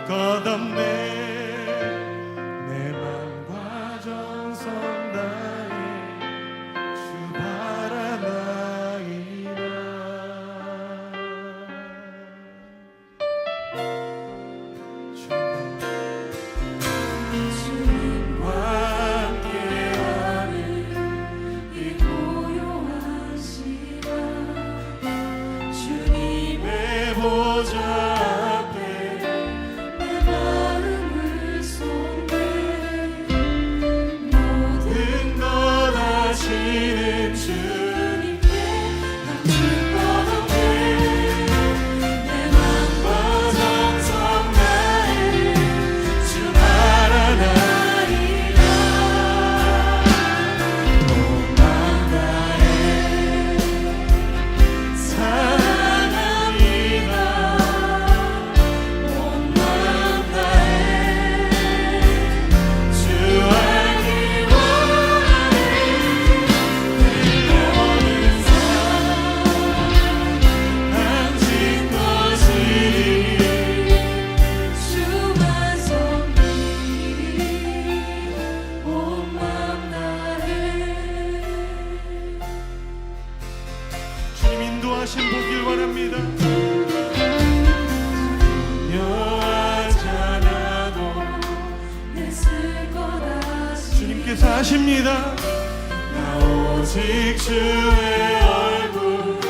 것 없네. 내 맘과 정성 다해 주 바라나이다. 주님과 함께하는 이 고요한 시간, 주님의 보좌 앞에 내 마음을 쏟네. 모든 것 아시는 주님께 남길 것 없네. 내 맘과 정성 다해 주 바라나이다. 온 맘 다해 사랑합니다. 온 맘 다해 주 알기 원하네. 내 모든 삶 당신 것이니 주만 섬기리. 온 맘 다해. 주님 인도하심 보길 원합니다. 염려하지 않아도 내 쓸 것 아시니 주님께서 하십니다. 나 오직 주의 얼굴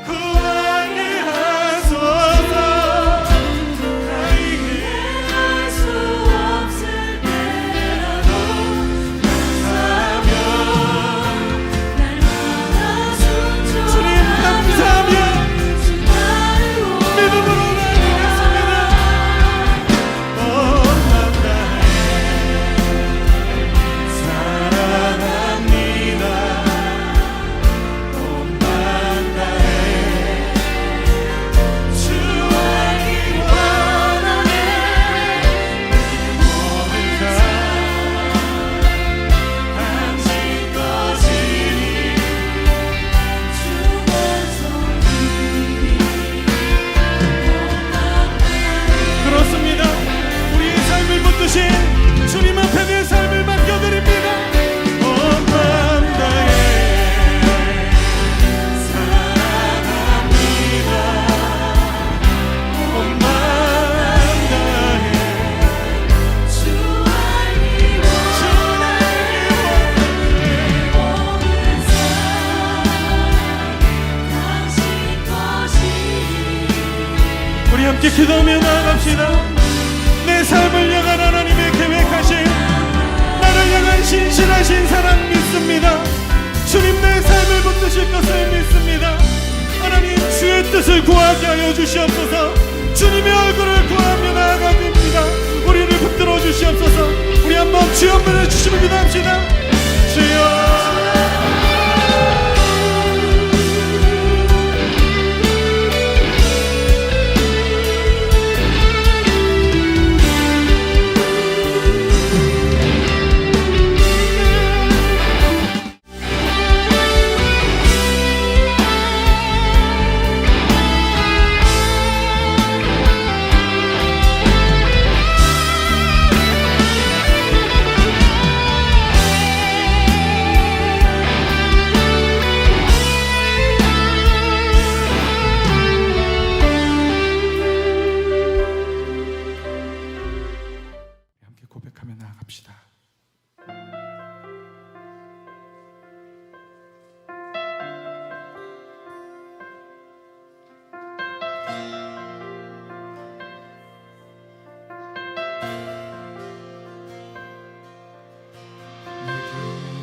구하게 하소서. 나에게 할 수 없을 때라도 감사하며 날마다 순종하며 주님 감사하며 주 나를 믿음으로 나아가겠습니다. 온 맘 다해 사랑합니다. 온 맘 다해 주 알기 원하네. 모든 삶 당신 것이니 주만 섬기리. 온 맘 다해 그렇습니다. 우리의 삶을 붙드신 주님 앞에 내 삶을 맡겨드립니다. 온 맘 다해 사랑합니다. 온 맘 다해 주 알기 원하네. 모든 삶 당신 것이니 우리 함께 기도하며 나아갑시다. 내 삶을 향한 하나님의 계획하신 나를 향한 신실하신 사랑 믿습니다. 주님 내 삶을 붙드실 것을 믿습니다. 하나님 주의 뜻을 구하게 하여 주시옵소서. 주님의 얼굴을 구하며 나아갑니다. 우리를 붙들어 주시옵소서. 우리 한번 주여 한번 주시면 기도합시다. 주여 함께 고백하며 나아갑시다.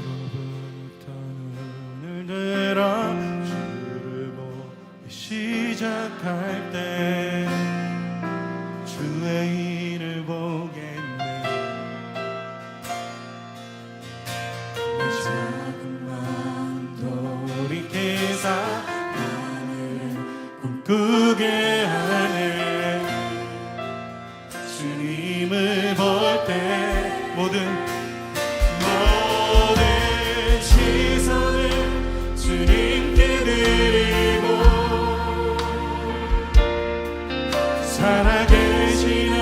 내게로부터 눈을 들어 주를 보기 시작할 때 주의 일을 보겠네. 내 작은 마음 돌이켜서 하늘을 꿈꾸게 하네. 주님을 볼 때 모든 시선을 주님께 드리고 살아계신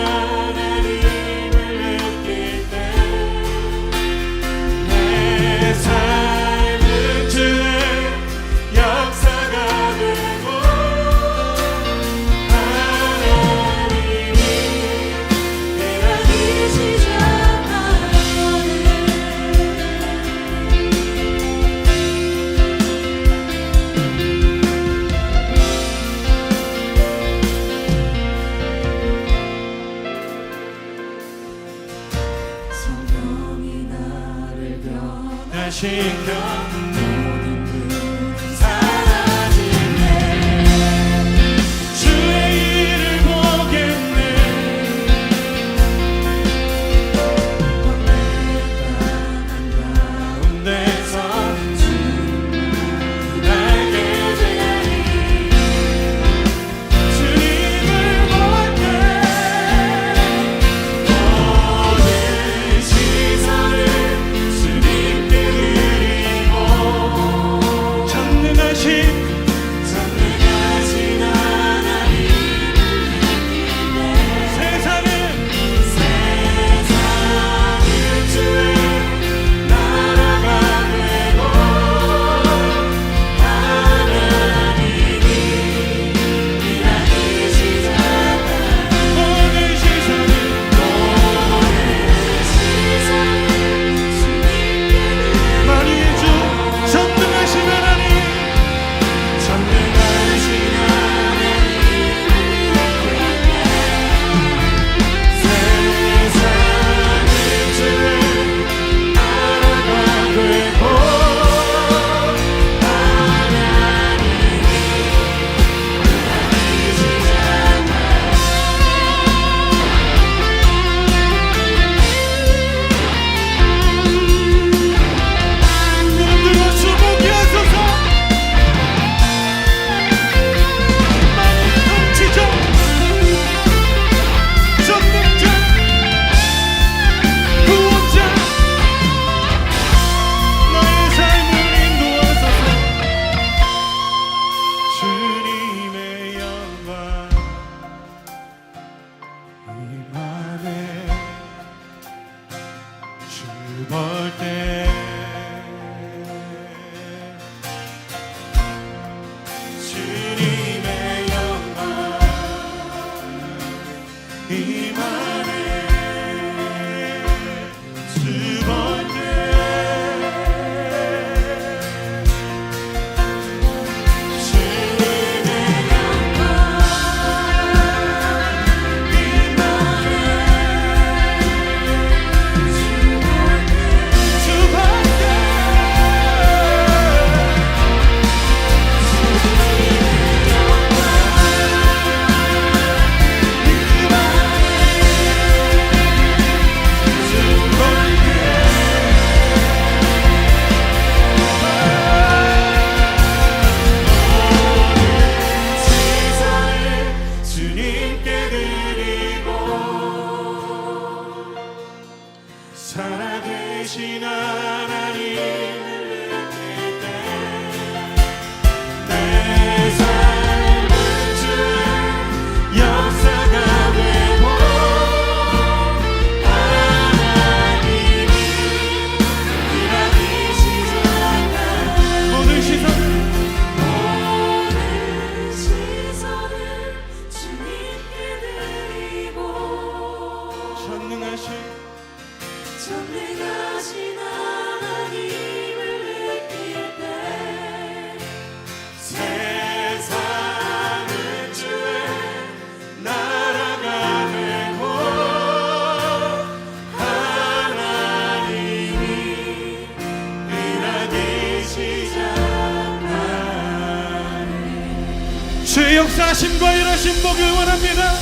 주의 역사하심과 일하심 보길 원합니다.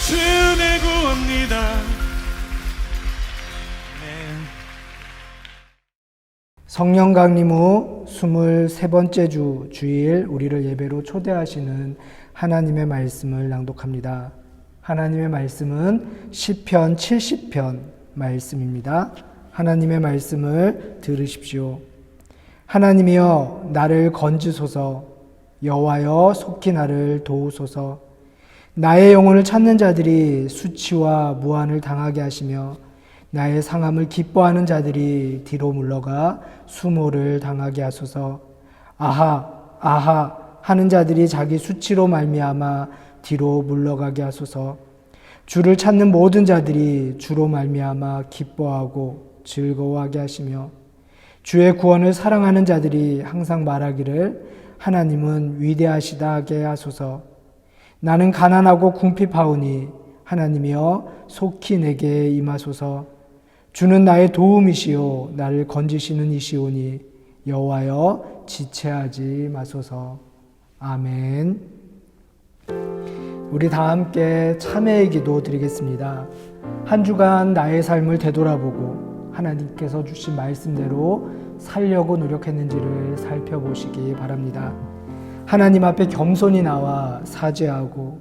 주의 은혜 구합니다. 성령 강림 후 23번째 주 주일 우리를 예배로 초대하시는 하나님의 말씀을 낭독합니다. 하나님의 말씀은 시편 70편 말씀입니다. 하나님의 말씀을 들으십시오. 하나님이여 나를 건지소서, 여호와여 속히 나를 도우소서. 나의 영혼을 찾는 자들이 수치와 무한을 당하게 하시며 나의 상함을 기뻐하는 자들이 뒤로 물러가 수모를 당하게 하소서. 아하 아하 하는 자들이 자기 수치로 말미암아 뒤로 물러가게 하소서. 주를 찾는 모든 자들이 주로 말미암아 기뻐하고 즐거워하게 하시며 주의 구원을 사랑하는 자들이 항상 말하기를 하나님은 위대하시다 하게 하소서. 나는 가난하고 궁핍하오니 하나님이여 속히 내게 임하소서. 주는 나의 도움이시요 나를 건지시는 이시오니 여호와여 지체하지 마소서. 아멘. 우리 다 함께 참회의 기도 드리겠습니다. 한 주간 나의 삶을 되돌아보고 하나님께서 주신 말씀대로 살려고 노력했는지를 살펴보시기 바랍니다. 하나님 앞에 겸손히 나와 사죄하고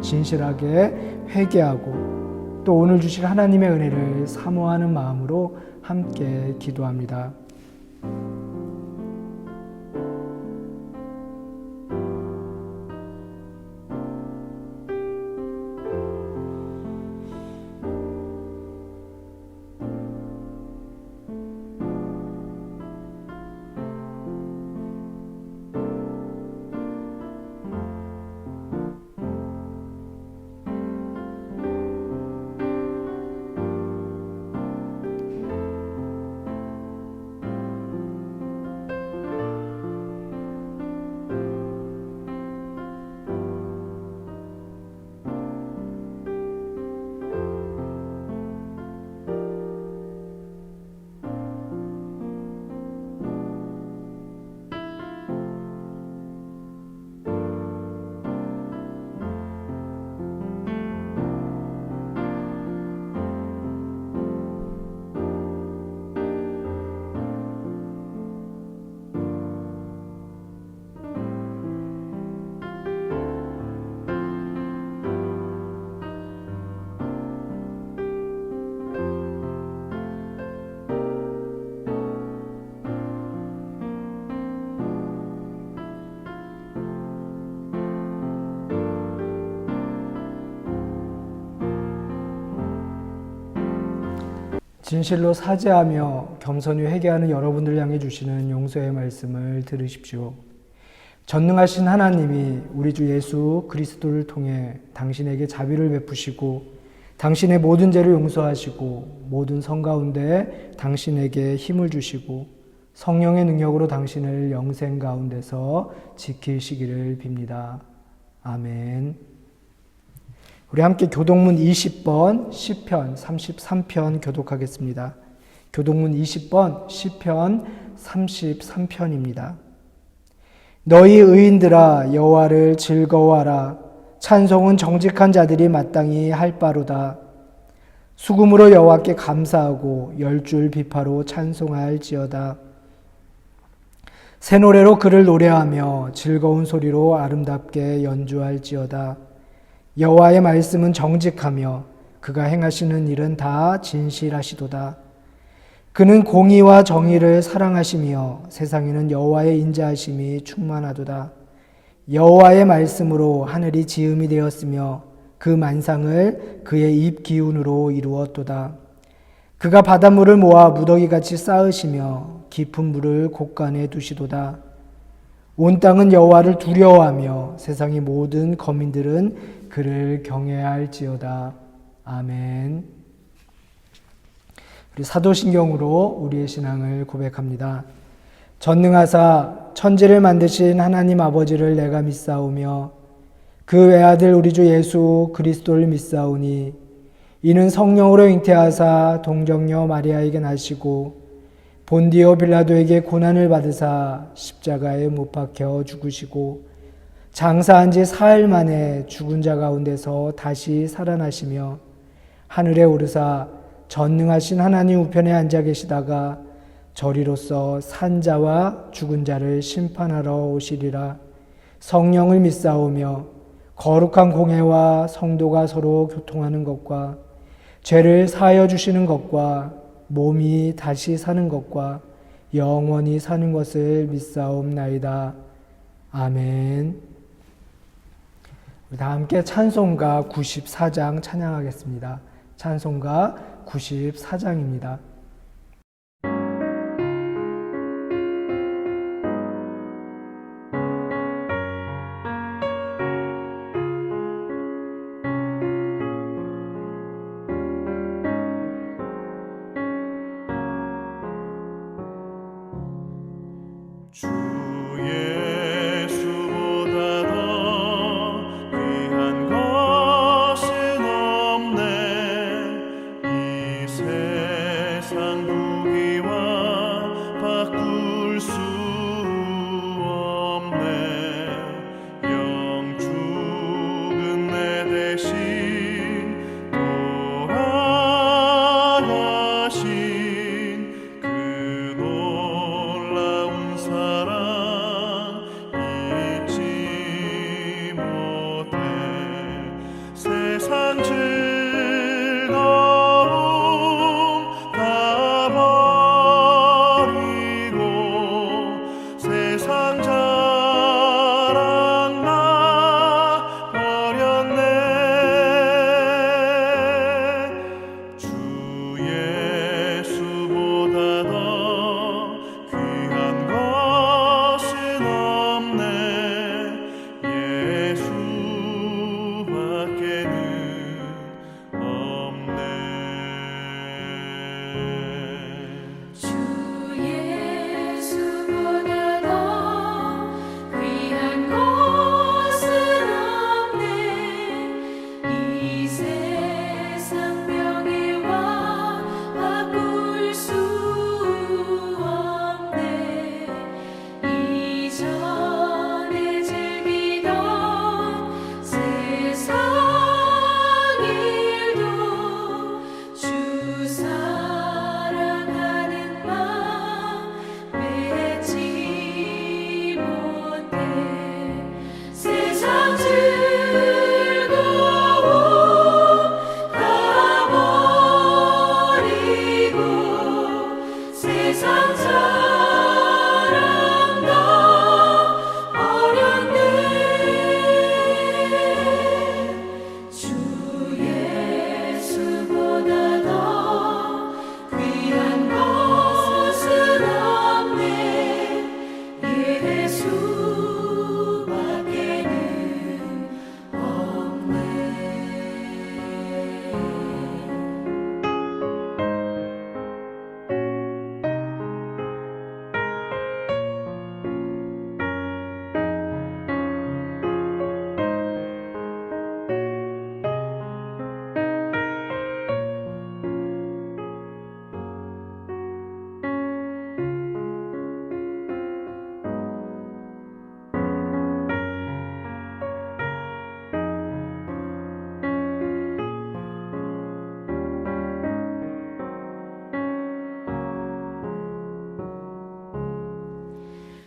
진실하게 회개하고 또 오늘 주실 하나님의 은혜를 사모하는 마음으로 함께 기도합니다. 진실로 사죄하며 겸손히 회개하는 여러분들 향해 주시는 용서의 말씀을 들으십시오. 전능하신 하나님이 우리 주 예수 그리스도를 통해 당신에게 자비를 베푸시고 당신의 모든 죄를 용서하시고 모든 성 가운데 당신에게 힘을 주시고 성령의 능력으로 당신을 영생 가운데서 지키시기를 빕니다. 아멘. 우리 함께 교동문 20번 시편 33편 교독하겠습니다. 교동문 20번 시편 33편입니다. 너희 의인들아 여호와를 즐거워하라. 찬송은 정직한 자들이 마땅히 할 바로다. 수금으로 여호와께 감사하고 열줄 비파로 찬송할지어다. 새 노래로 그를 노래하며 즐거운 소리로 아름답게 연주할지어다. 여호와의 말씀은 정직하며 그가 행하시는 일은 다 진실하시도다. 그는 공의와 정의를 사랑하시며 세상에는 여호와의 인자하심이 충만하도다. 여호와의 말씀으로 하늘이 지음이 되었으며 그 만상을 그의 입 기운으로 이루었도다. 그가 바닷물을 모아 무더기같이 쌓으시며 깊은 물을 곳간에 두시도다. 온 땅은 여호와를 두려워하며 세상의 모든 거민들은 그를 경외할지어다. 아멘. 우리 사도신경으로 우리의 신앙을 고백합니다. 전능하사 천지를 만드신 하나님 아버지를 내가 믿사오며 그 외아들 우리 주 예수 그리스도를 믿사오니 이는 성령으로 잉태하사 동정녀 마리아에게 나시고 본디오 빌라도에게 고난을 받으사 십자가에 못 박혀 죽으시고 장사한 지 사흘 만에 죽은 자 가운데서 다시 살아나시며 하늘에 오르사 전능하신 하나님 우편에 앉아 계시다가 저리로서 산 자와 죽은 자를 심판하러 오시리라. 성령을 믿사오며 거룩한 공회와 성도가 서로 교통하는 것과 죄를 사하여 주시는 것과 몸이 다시 사는 것과 영원히 사는 것을 믿사옵나이다. 아멘. 우리 다 함께 찬송가 94장 찬양하겠습니다. 찬송가 94장입니다. 주 예수보다 더 귀한 것은 없네. 이 세상 부귀와 바꿀 수 없네. 영 죽은 내 대신 돌아가신 그 놀라운 사랑 잊지 못해. 세상 즐거움 다 버리고 세상 자랑 나 버렸네. 주 예수보다 더 귀한 것은 없네. 예수밖에는 없네. 주 예수보다 더 귀한 것은 없네. 이 세상 명예와 바꿀 수 없네. 이전에 즐기던 세상 일도 주 사랑하는 마음 맺지 못해. 세상 즐거움 다 버리고 세상 자랑 다 버렸네. 주 예수보다 더 귀한 것은 없네. 예수밖에는 없네.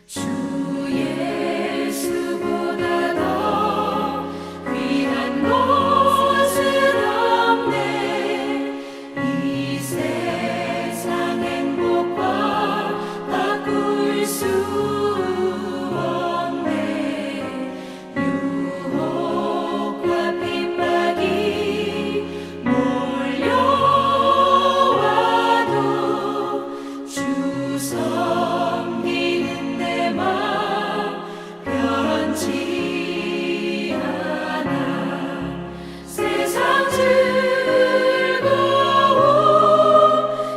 주 예수보다 더 귀한 것은 없네. 이 세상 행복과 바꿀 수 없네. 유혹과 핍박이 몰려와도 주 섬기는 내 맘 변치 않아. 세상 즐거움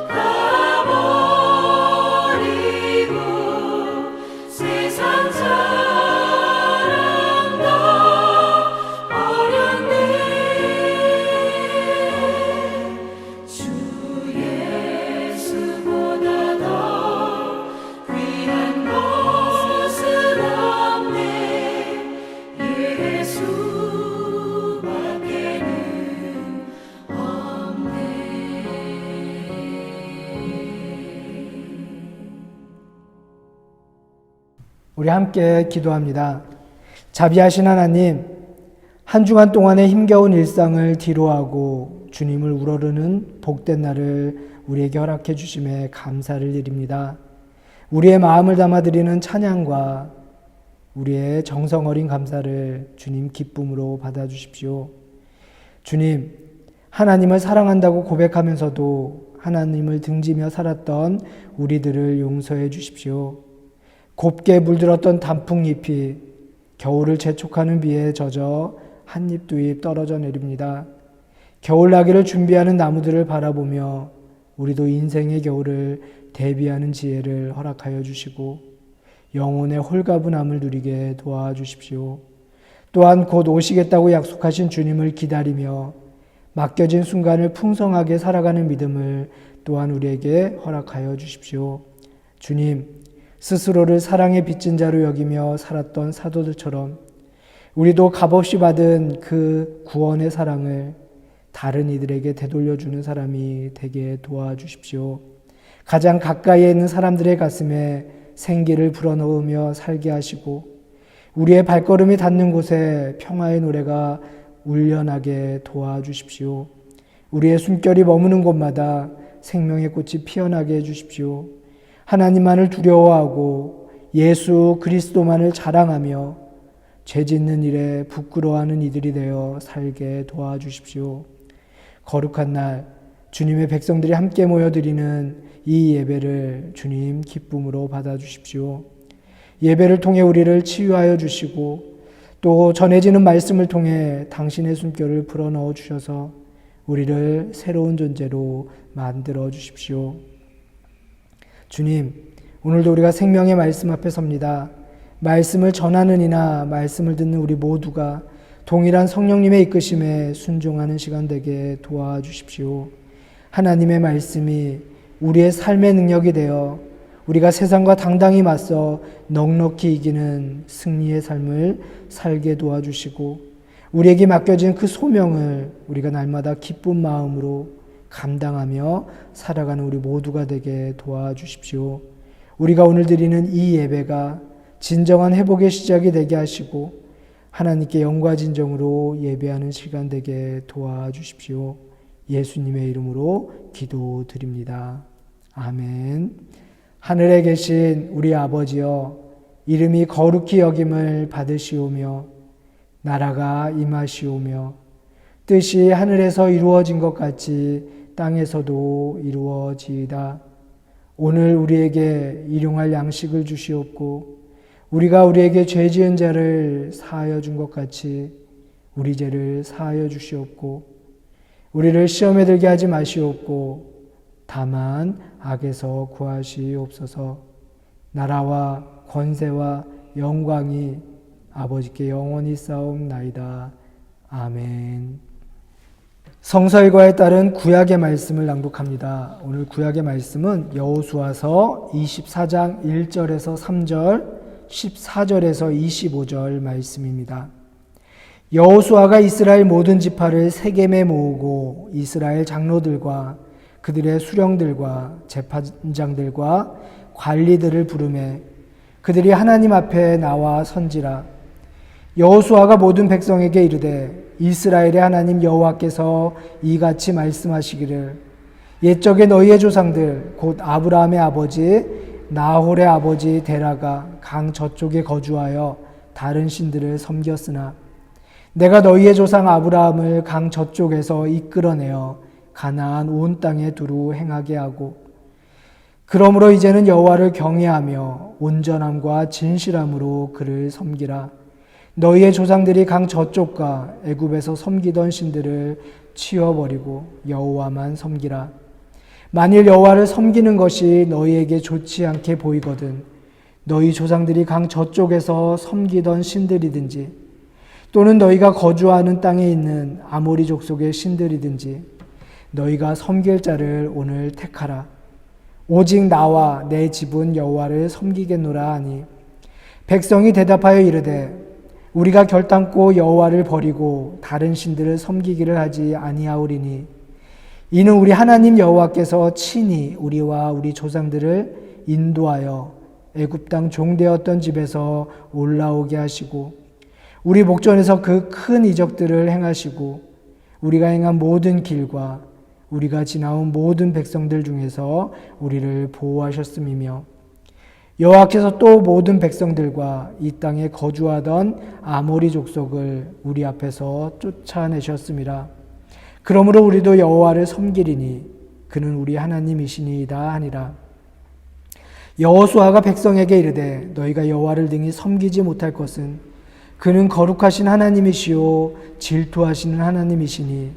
다 버리고 세상 자랑 다 버렸네. 주 예수보다 더 우리 함께 기도합니다. 자비하신 하나님, 한 주간 동안의 힘겨운 일상을 뒤로하고 주님을 우러르는 복된 날을 우리에게 허락해 주심에 감사를 드립니다. 우리의 마음을 담아드리는 찬양과 우리의 정성 어린 감사를 주님 기쁨으로 받아주십시오. 주님, 하나님을 사랑한다고 고백하면서도 하나님을 등지며 살았던 우리들을 용서해 주십시오. 곱게 물들었던 단풍잎이 겨울을 재촉하는 비에 젖어 한 잎 두 잎 떨어져 내립니다. 겨울나기를 준비하는 나무들을 바라보며 우리도 인생의 겨울을 대비하는 지혜를 허락하여 주시고 영혼의 홀가분함을 누리게 도와주십시오. 또한 곧 오시겠다고 약속하신 주님을 기다리며 맡겨진 순간을 풍성하게 살아가는 믿음을 또한 우리에게 허락하여 주십시오. 주님, 스스로를 사랑에 빚진 자로 여기며 살았던 사도들처럼 우리도 값없이 받은 그 구원의 사랑을 다른 이들에게 되돌려주는 사람이 되게 도와주십시오. 가장 가까이에 있는 사람들의 가슴에 생기를 불어넣으며 살게 하시고 우리의 발걸음이 닿는 곳에 평화의 노래가 울려나게 도와주십시오. 우리의 숨결이 머무는 곳마다 생명의 꽃이 피어나게 해주십시오. 하나님만을 두려워하고 예수 그리스도만을 자랑하며 죄 짓는 일에 부끄러워하는 이들이 되어 살게 도와주십시오. 거룩한 날 주님의 백성들이 함께 모여드리는 이 예배를 주님 기쁨으로 받아주십시오. 예배를 통해 우리를 치유하여 주시고 또 전해지는 말씀을 통해 당신의 숨결을 불어넣어 주셔서 우리를 새로운 존재로 만들어 주십시오. 주님, 오늘도 우리가 생명의 말씀 앞에 섭니다. 말씀을 전하는 이나 말씀을 듣는 우리 모두가 동일한 성령님의 이끄심에 순종하는 시간 되게 도와주십시오. 하나님의 말씀이 우리의 삶의 능력이 되어 우리가 세상과 당당히 맞서 넉넉히 이기는 승리의 삶을 살게 도와주시고 우리에게 맡겨진 그 소명을 우리가 날마다 기쁜 마음으로 감당하며 살아가는 우리 모두가 되게 도와주십시오. 우리가 오늘 드리는 이 예배가 진정한 회복의 시작이 되게 하시고 하나님께 영과 진정으로 예배하는 시간 되게 도와주십시오. 예수님의 이름으로 기도드립니다. 아멘. 하늘에 계신 우리 아버지여, 이름이 거룩히 여김을 받으시오며 나라가 임하시오며 뜻이 하늘에서 이루어진 것 같이 땅에서도 이루어지이다. 오늘 우리에게 일용할 양식을 주시옵고 우리가 우리에게 죄 지은 자를 사하여 준 것 같이 우리 죄를 사하여 주시옵고 우리를 시험에 들게 하지 마시옵고 다만 악에서 구하시옵소서. 나라와 권세와 영광이 아버지께 영원히 싸움나이다. 아멘. 성서일과에 따른 구약의 말씀을 낭독합니다. 오늘 구약의 말씀은 여호수아서 24장 1절에서 3절, 14절에서 25절 말씀입니다. 여호수아가 이스라엘 모든 지파를 세겜에 모으고 이스라엘 장로들과 그들의 수령들과 재판장들과 관리들을 부르매 그들이 하나님 앞에 나와 선지라. 여호수아가 모든 백성에게 이르되 이스라엘의 하나님 여호와께서 이같이 말씀하시기를 옛적에 너희의 조상들 곧 아브라함의 아버지 나홀의 아버지 데라가 강 저쪽에 거주하여 다른 신들을 섬겼으나 내가 너희의 조상 아브라함을 강 저쪽에서 이끌어내어 가나안 온 땅에 두루 행하게 하고 그러므로 이제는 여호와를 경외하며 온전함과 진실함으로 그를 섬기라. 너희의 조상들이 강 저쪽과 애굽에서 섬기던 신들을 치워버리고 여호와만 섬기라. 만일 여호와를 섬기는 것이 너희에게 좋지 않게 보이거든 너희 조상들이 강 저쪽에서 섬기던 신들이든지 또는 너희가 거주하는 땅에 있는 아모리 족속의 신들이든지 너희가 섬길 자를 오늘 택하라. 오직 나와 내 집은 여호와를 섬기겠노라 하니 백성이 대답하여 이르되 우리가 결단코 여호와를 버리고 다른 신들을 섬기기를 하지 아니하오리니 이는 우리 하나님 여호와께서 친히 우리와 우리 조상들을 인도하여 애굽 땅 종되었던 집에서 올라오게 하시고 우리 목전에서 그 큰 이적들을 행하시고 우리가 행한 모든 길과 우리가 지나온 모든 백성들 중에서 우리를 보호하셨음이며 여호와께서 또 모든 백성들과 이 땅에 거주하던 아모리 족속을 우리 앞에서 쫓아내셨음이라. 그러므로 우리도 여호와를 섬기리니 그는 우리 하나님이시니이다 하니라. 여호수아가 백성에게 이르되 너희가 여호와를 등이 섬기지 못할 것은 그는 거룩하신 하나님이시요 질투하시는 하나님이시니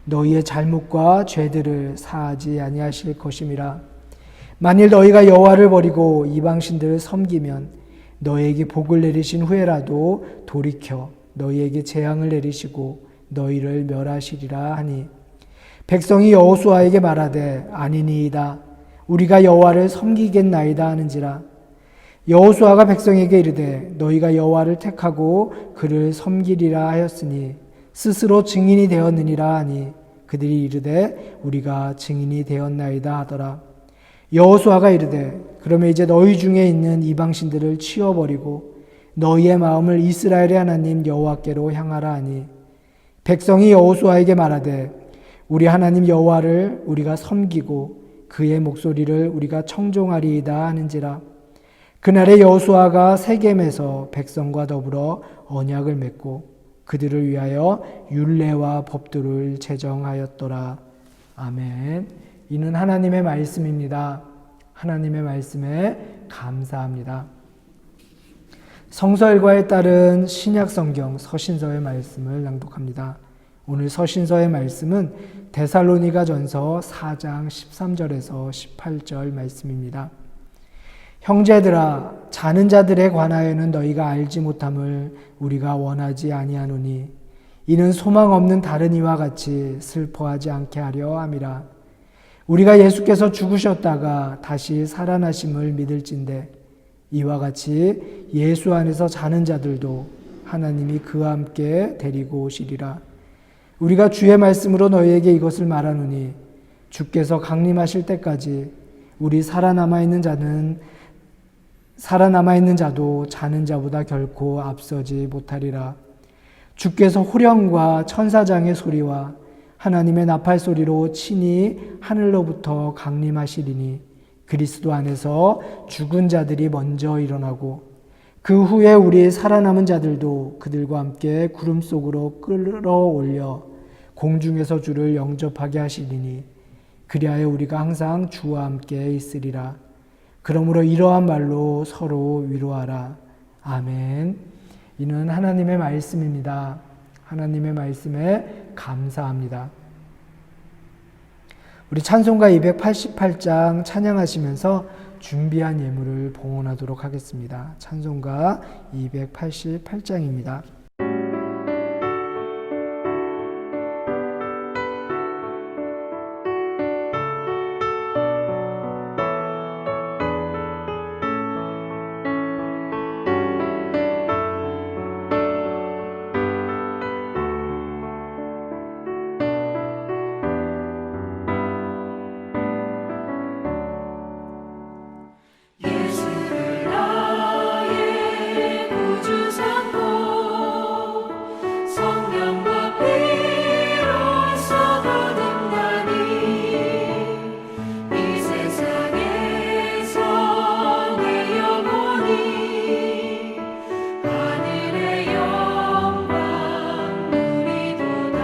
너희의 잘못과 죄들을 사하지 아니하실 것임이라. 만일 너희가 여호와를 버리고 이방신들을 섬기면 너희에게 복을 내리신 후에라도 돌이켜 너희에게 재앙을 내리시고 너희를 멸하시리라 하니 백성이 여호수아에게 말하되 아니니이다 우리가 여호와를 섬기겠나이다 하는지라. 여호수아가 백성에게 이르되 너희가 여호와를 택하고 그를 섬기리라 하였으니 스스로 증인이 되었느니라 하니 그들이 이르되 우리가 증인이 되었나이다 하더라. 여호수아가 이르되 그러면 이제 너희 중에 있는 이방신들을 치워버리고 너희의 마음을 이스라엘의 하나님 여호와께로 향하라 하니 백성이 여호수아에게 말하되 우리 하나님 여호와를 우리가 섬기고 그의 목소리를 우리가 청종하리이다 하는지라. 그날에 여호수아가 세겜에서 백성과 더불어 언약을 맺고 그들을 위하여 율례와 법도를 제정하였더라. 아멘. 이는 하나님의 말씀입니다. 하나님의 말씀에 감사합니다. 성서일과에 따른 신약성경 서신서의 말씀을 낭독합니다. 오늘 서신서의 말씀은 데살로니가전서 4장 13절에서 18절 말씀입니다. 형제들아 자는 자들에 관하여는 너희가 알지 못함을 우리가 원하지 아니하노니 이는 소망 없는 다른 이와 같이 슬퍼하지 않게 하려 함이라. 우리가 예수께서 죽으셨다가 다시 살아나심을 믿을진대 이와 같이 예수 안에서 자는 자들도 하나님이 그와 함께 데리고 오시리라. 우리가 주의 말씀으로 너희에게 이것을 말하노니 주께서 강림하실 때까지 우리 살아남아 있는 자도 자는 자보다 결코 앞서지 못하리라. 주께서 호령과 천사장의 소리와 하나님의 나팔 소리로 친히 하늘로부터 강림하시리니 그리스도 안에서 죽은 자들이 먼저 일어나고 그 후에 우리 살아남은 자들도 그들과 함께 구름 속으로 끌어올려 공중에서 주를 영접하게 하시리니 그리하여 우리가 항상 주와 함께 있으리라. 그러므로 이러한 말로 서로 위로하라. 아멘. 이는 하나님의 말씀입니다. 하나님의 말씀에 감사합니다. 우리 찬송가 288장 찬양하시면서 준비한 예물을 봉헌하도록 하겠습니다. 찬송가 288장입니다. 예수를 나의 구주 삼고 성령과 피로써 거듭나니 이 세상에서 내 영혼이 하늘의 영광 누리도다.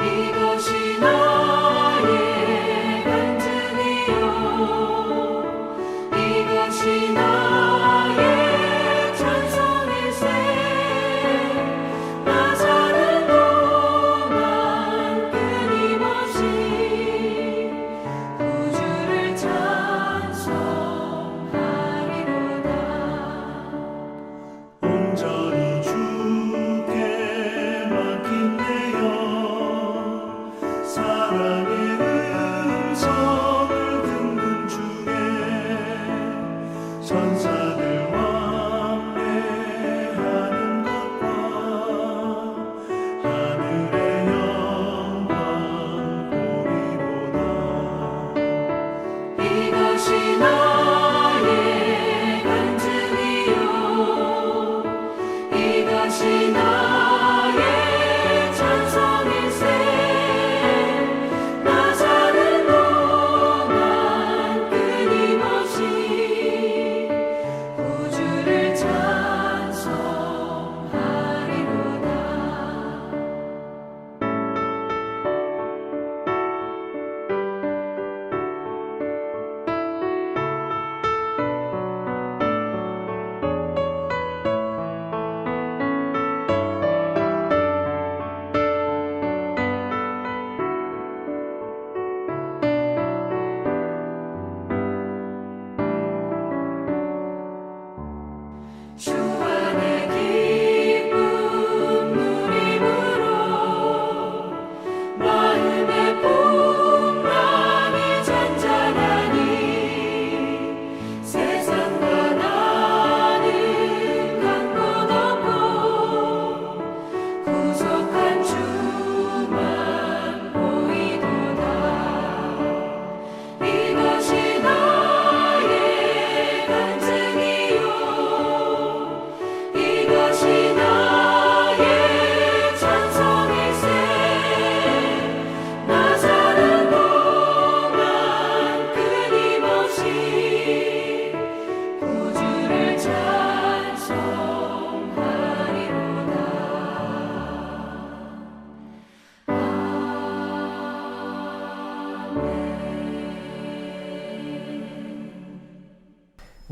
이것이 나의 간증이요 이것이 나의 찬송일세. 나 사는 동안 끊임없이 구주를 찬송하리로다. 온전히 주께 맡긴 내 영 사랑의 음성을 듣는 중에 천사들 왕래하는 것과 하늘의 영광 보리로다. 이것이 나의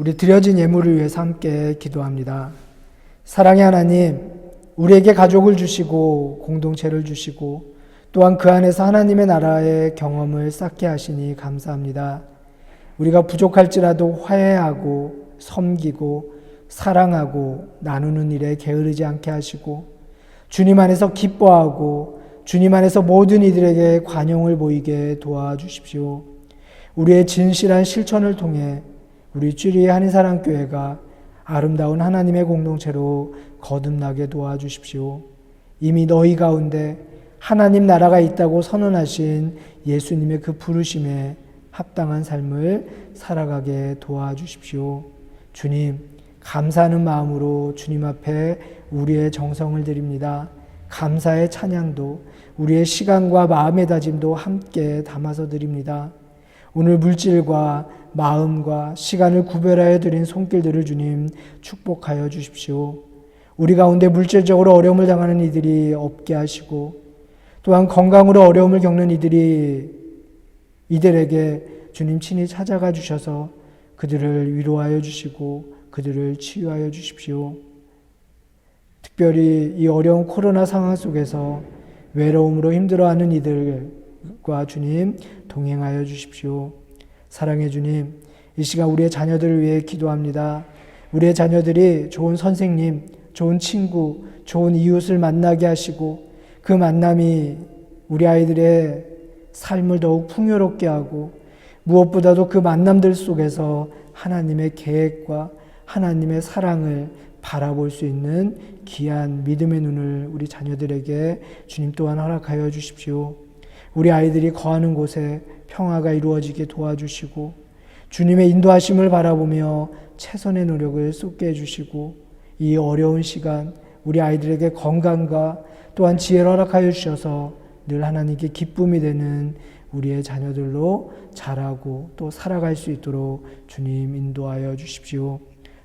우리 드려진 예물을 위해서 함께 기도합니다. 사랑의 하나님, 우리에게 가족을 주시고 공동체를 주시고 또한 그 안에서 하나님의 나라의 경험을 쌓게 하시니 감사합니다. 우리가 부족할지라도 화해하고 섬기고 사랑하고 나누는 일에 게으르지 않게 하시고 주님 안에서 기뻐하고 주님 안에서 모든 이들에게 관용을 보이게 도와주십시오. 우리의 진실한 실천을 통해 우리 쭈리의 한인사랑교회가 아름다운 하나님의 공동체로 거듭나게 도와주십시오. 이미 너희 가운데 하나님 나라가 있다고 선언하신 예수님의 그 부르심에 합당한 삶을 살아가게 도와주십시오. 주님, 감사하는 마음으로 주님 앞에 우리의 정성을 드립니다. 감사의 찬양도 우리의 시간과 마음의 다짐도 함께 담아서 드립니다. 오늘 물질과 마음과 시간을 구별하여 드린 손길들을 주님 축복하여 주십시오. 우리 가운데 물질적으로 어려움을 당하는 이들이 없게 하시고 또한 건강으로 어려움을 겪는 이들에게 주님 친히 찾아가 주셔서 그들을 위로하여 주시고 그들을 치유하여 주십시오. 특별히 이 어려운 코로나 상황 속에서 외로움으로 힘들어하는 이들과 주님 동행하여 주십시오. 사랑의 주님, 이 시간 우리의 자녀들을 위해 기도합니다. 우리의 자녀들이 좋은 선생님, 좋은 친구, 좋은 이웃을 만나게 하시고 그 만남이 우리 아이들의 삶을 더욱 풍요롭게 하고 무엇보다도 그 만남들 속에서 하나님의 계획과 하나님의 사랑을 바라볼 수 있는 귀한 믿음의 눈을 우리 자녀들에게 주님 또한 허락하여 주십시오. 우리 아이들이 거하는 곳에 평화가 이루어지게 도와주시고 주님의 인도하심을 바라보며 최선의 노력을 쏟게 해주시고 이 어려운 시간 우리 아이들에게 건강과 또한 지혜를 허락하여 주셔서 늘 하나님께 기쁨이 되는 우리의 자녀들로 자라고 또 살아갈 수 있도록 주님 인도하여 주십시오.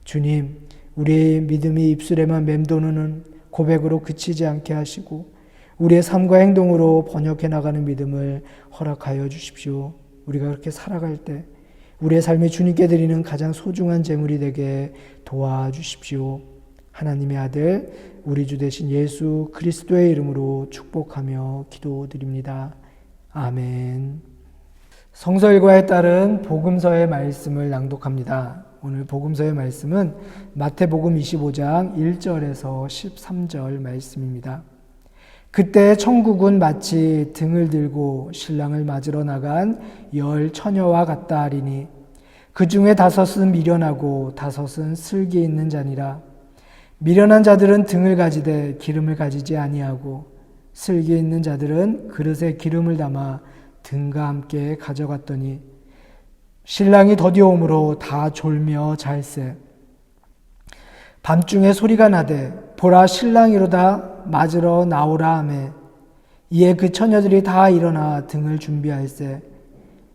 주님, 우리의 믿음이 입술에만 맴도는 고백으로 그치지 않게 하시고 우리의 삶과 행동으로 번역해 나가는 믿음을 허락하여 주십시오. 우리가 그렇게 살아갈 때 우리의 삶이 주님께 드리는 가장 소중한 재물이 되게 도와주십시오. 하나님의 아들 우리 주 되신 예수 그리스도의 이름으로 축복하며 기도드립니다. 아멘. 성서일과에 따른 복음서의 말씀을 낭독합니다. 오늘 복음서의 말씀은 마태복음 25장 1절에서 13절 말씀입니다. 그때 천국은 마치 등을 들고 신랑을 맞으러 나간 10 처녀와 같다 하리니 그 중에 5은 미련하고 5은 슬기 있는 자니라. 미련한 자들은 등을 가지되 기름을 가지지 아니하고 슬기 있는 자들은 그릇에 기름을 담아 등과 함께 가져갔더니 신랑이 더디오므로 다 졸며 잘세. 밤중에 소리가 나되 보라 신랑이로다 맞으러 나오라 하매 이에 그 처녀들이 다 일어나 등을 준비할세.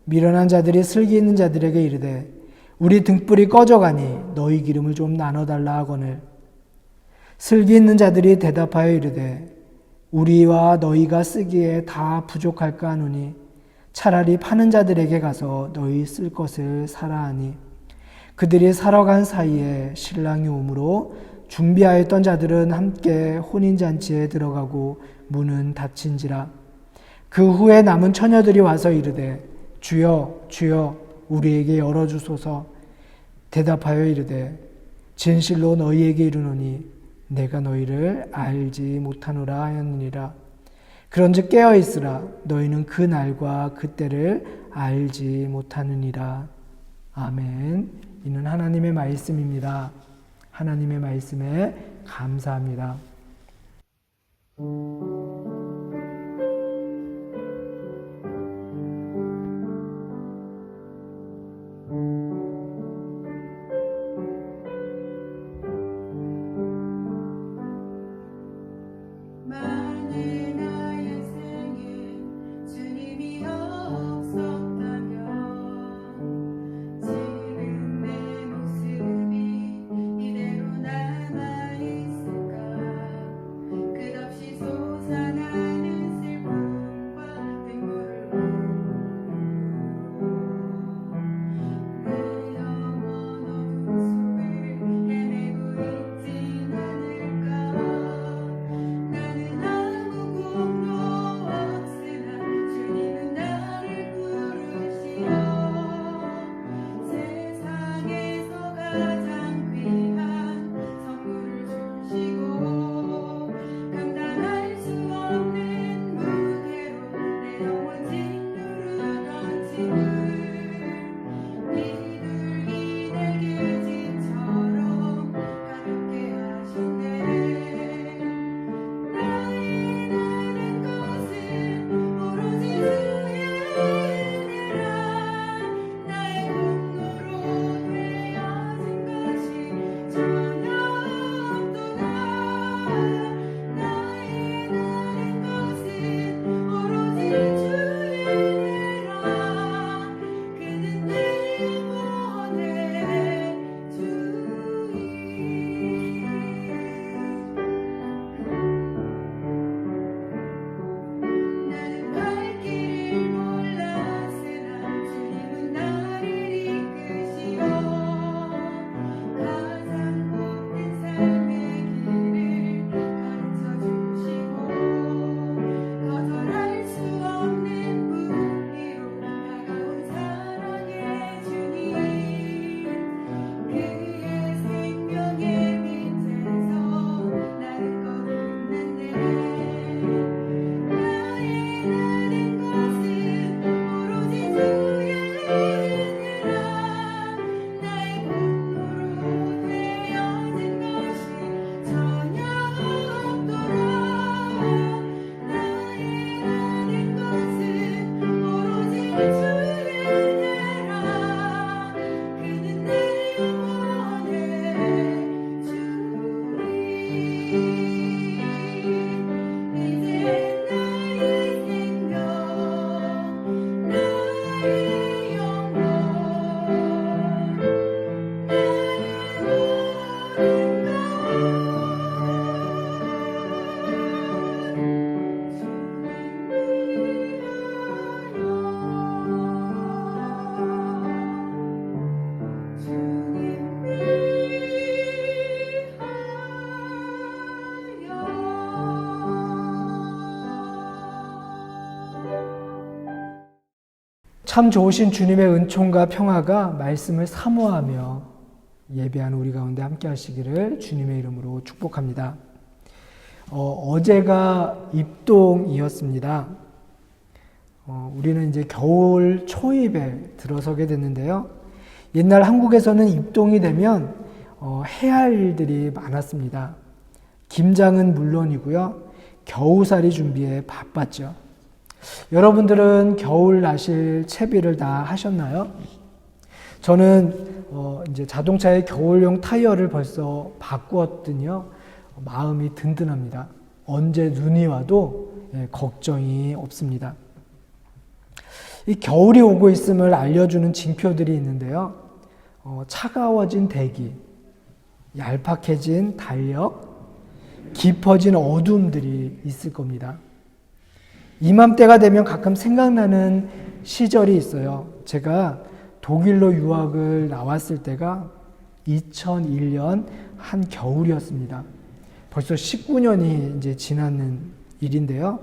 미련한 자들이 슬기 있는 자들에게 이르되 우리 등불이 꺼져가니 너희 기름을 좀 나눠달라 하거늘 슬기 있는 자들이 대답하여 이르되 우리와 너희가 쓰기에 다 부족할까 하노니 차라리 파는 자들에게 가서 너희 쓸 것을 사라 하니 그들이 사러 간 사이에 신랑이 오므로 준비하였던 자들은 함께 혼인잔치에 들어가고 문은 닫힌지라. 그 후에 남은 처녀들이 와서 이르되 주여 주여 우리에게 열어주소서. 대답하여 이르되 진실로 너희에게 이르노니 내가 너희를 알지 못하노라 하였느니라. 그런즉 깨어있으라. 너희는 그 날과 그 때를 알지 못하느니라. 아멘. 이는 하나님의 말씀입니다. 하나님의 말씀에 감사합니다. 만일 나의 생에 주님이 없었다면 지금 내 모습이 이대로 남아있을까. 가장 귀한 선물을 주시고 감당할 수 없는 무게로 내 영혼 짓누르던 짐을 비둘기 내게 집처럼 가볍게 하시네. 나의 나는 것은 오로지 주의 은혜라. 나의 공로로 되어진 것이 전혀 없도다. 나의 나는 것은 오로지 주의 은혜라. 그는 내 영혼의 주인. 나는 갈 길을 몰랐으나 주님은 나를 이끄시어 가장 못된 삶의 길을 가르쳐 주시고 거절할 수 없는 부귀로 다가온 사랑의 주님. 그의 생명의 밑에서 나를 거듭났네. 나의 나는 것은 오로지 주의 은혜라. 나의 공로로 되어진 것이 전혀 없도다. 나의 나는 것은 오로지 주의 은혜라. 그는 내 영혼의 주인. 이제 나의 생명 나의 영혼 나의 참 좋으신 주님의 은총과 평화가 말씀을 사모하며 예배하는 우리 가운데 함께 하시기를 주님의 이름으로 축복합니다. 어제가 입동이었습니다. 우리는 이제 겨울 초입에 들어서게 됐는데요. 옛날 한국에서는 입동이 되면 해야 할 일들이 많았습니다. 김장은 물론이고요. 겨우살이 준비에 바빴죠. 여러분들은 겨울 나실 채비를 다 하셨나요? 저는 이제 자동차의 겨울용 타이어를 벌써 바꾸었더니요. 마음이 든든합니다. 언제 눈이 와도 걱정이 없습니다. 이 겨울이 오고 있음을 알려주는 징표들이 있는데요. 차가워진 대기, 얄팍해진 달력, 깊어진 어둠들이 있을 겁니다. 이맘때가 되면 가끔 생각나는 시절이 있어요. 제가 독일로 유학을 나왔을 때가 2001년 한 겨울이었습니다. 벌써 19년이 이제 지나는 일인데요.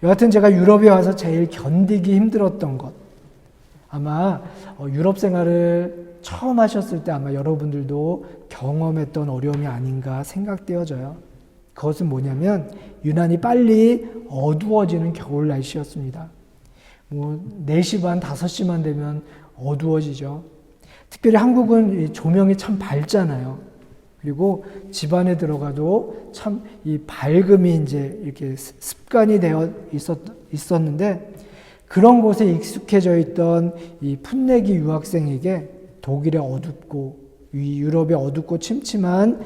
여하튼 제가 유럽에 와서 제일 견디기 힘들었던 것. 아마 유럽 생활을 처음 하셨을 때 아마 여러분들도 경험했던 어려움이 아닌가 생각되어져요. 그것은 뭐냐면 유난히 빨리 어두워지는 겨울 날씨였습니다. 4시 반, 5시만 되면 어두워지죠. 특별히 한국은 조명이 참 밝잖아요. 그리고 집 안에 들어가도 참 이 밝음이 이제 이렇게 습관이 되어 있었는데 그런 곳에 익숙해져 있던 이 풋내기 유학생에게 독일의 어둡고 유럽의 어둡고 침침한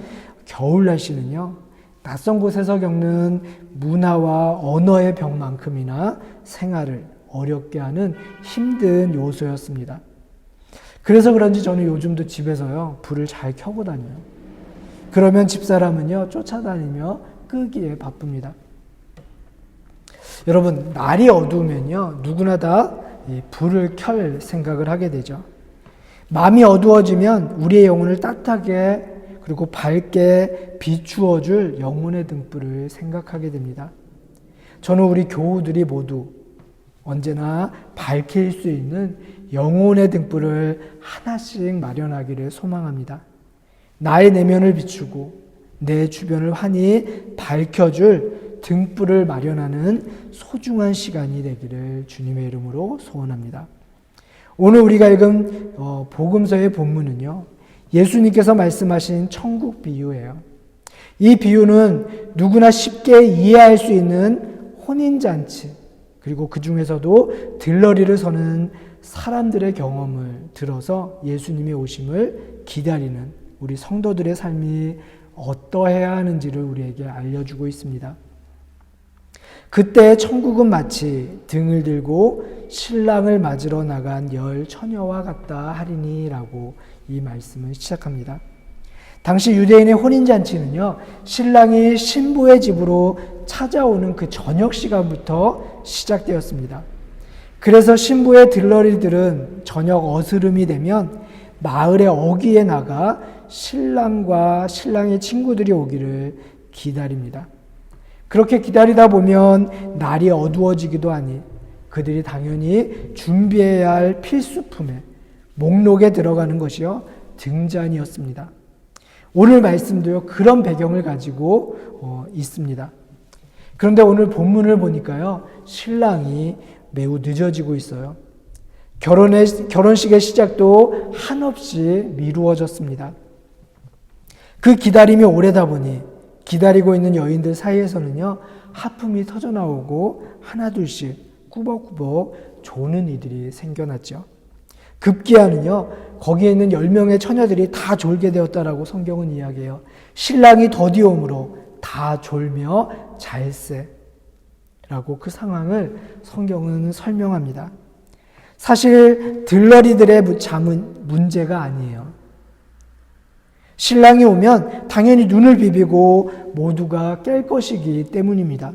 겨울 날씨는요. 낯선 곳에서 겪는 문화와 언어의 벽만큼이나 생활을 어렵게 하는 힘든 요소였습니다. 그래서 그런지 저는 요즘도 집에서요, 불을 잘 켜고 다녀요. 그러면 집사람은요, 쫓아다니며 끄기에 바쁩니다. 여러분, 날이 어두우면요, 누구나 다 불을 켤 생각을 하게 되죠. 마음이 어두워지면 우리의 영혼을 따뜻하게 그리고 밝게 비추어줄 영혼의 등불을 생각하게 됩니다. 저는 우리 교우들이 모두 언제나 밝힐 수 있는 영혼의 등불을 하나씩 마련하기를 소망합니다. 나의 내면을 비추고 내 주변을 환히 밝혀줄 등불을 마련하는 소중한 시간이 되기를 주님의 이름으로 소원합니다. 오늘 우리가 읽은 복음서의 본문은요, 예수님께서 말씀하신 천국 비유예요. 이 비유는 누구나 쉽게 이해할 수 있는 혼인잔치, 그리고 그 중에서도 들러리를 서는 사람들의 경험을 들어서 예수님의 오심을 기다리는 우리 성도들의 삶이 어떠해야 하는지를 우리에게 알려주고 있습니다. 그때 천국은 마치 등을 들고 신랑을 맞으러 나간 열 처녀와 같다 하리니라고 이 말씀을 시작합니다. 당시 유대인의 혼인잔치는요, 신랑이 신부의 집으로 찾아오는 그 저녁 시간부터 시작되었습니다. 그래서 신부의 들러리들은 저녁 어스름이 되면 마을의 어귀에 나가 신랑과 신랑의 친구들이 오기를 기다립니다. 그렇게 기다리다 보면 날이 어두워지기도 하니 그들이 당연히 준비해야 할 필수품의 목록에 들어가는 것이요, 등잔이었습니다. 오늘 말씀도요, 그런 배경을 가지고 있습니다. 그런데 오늘 본문을 보니까요, 신랑이 매우 늦어지고 있어요. 결혼식의 시작도 한없이 미루어졌습니다. 그 기다림이 오래다 보니 기다리고 있는 여인들 사이에서는요, 하품이 터져나오고 하나둘씩 꾸벅꾸벅 조는 이들이 생겨났죠. 급기야는요, 거기에 있는 10명의 처녀들이 다 졸게 되었다라고 성경은 이야기해요. 신랑이 더디옴으로 다 졸며 잘세 라고 그 상황을 성경은 설명합니다. 사실 들러리들의 잠은 문제가 아니에요. 신랑이 오면 당연히 눈을 비비고 모두가 깰 것이기 때문입니다.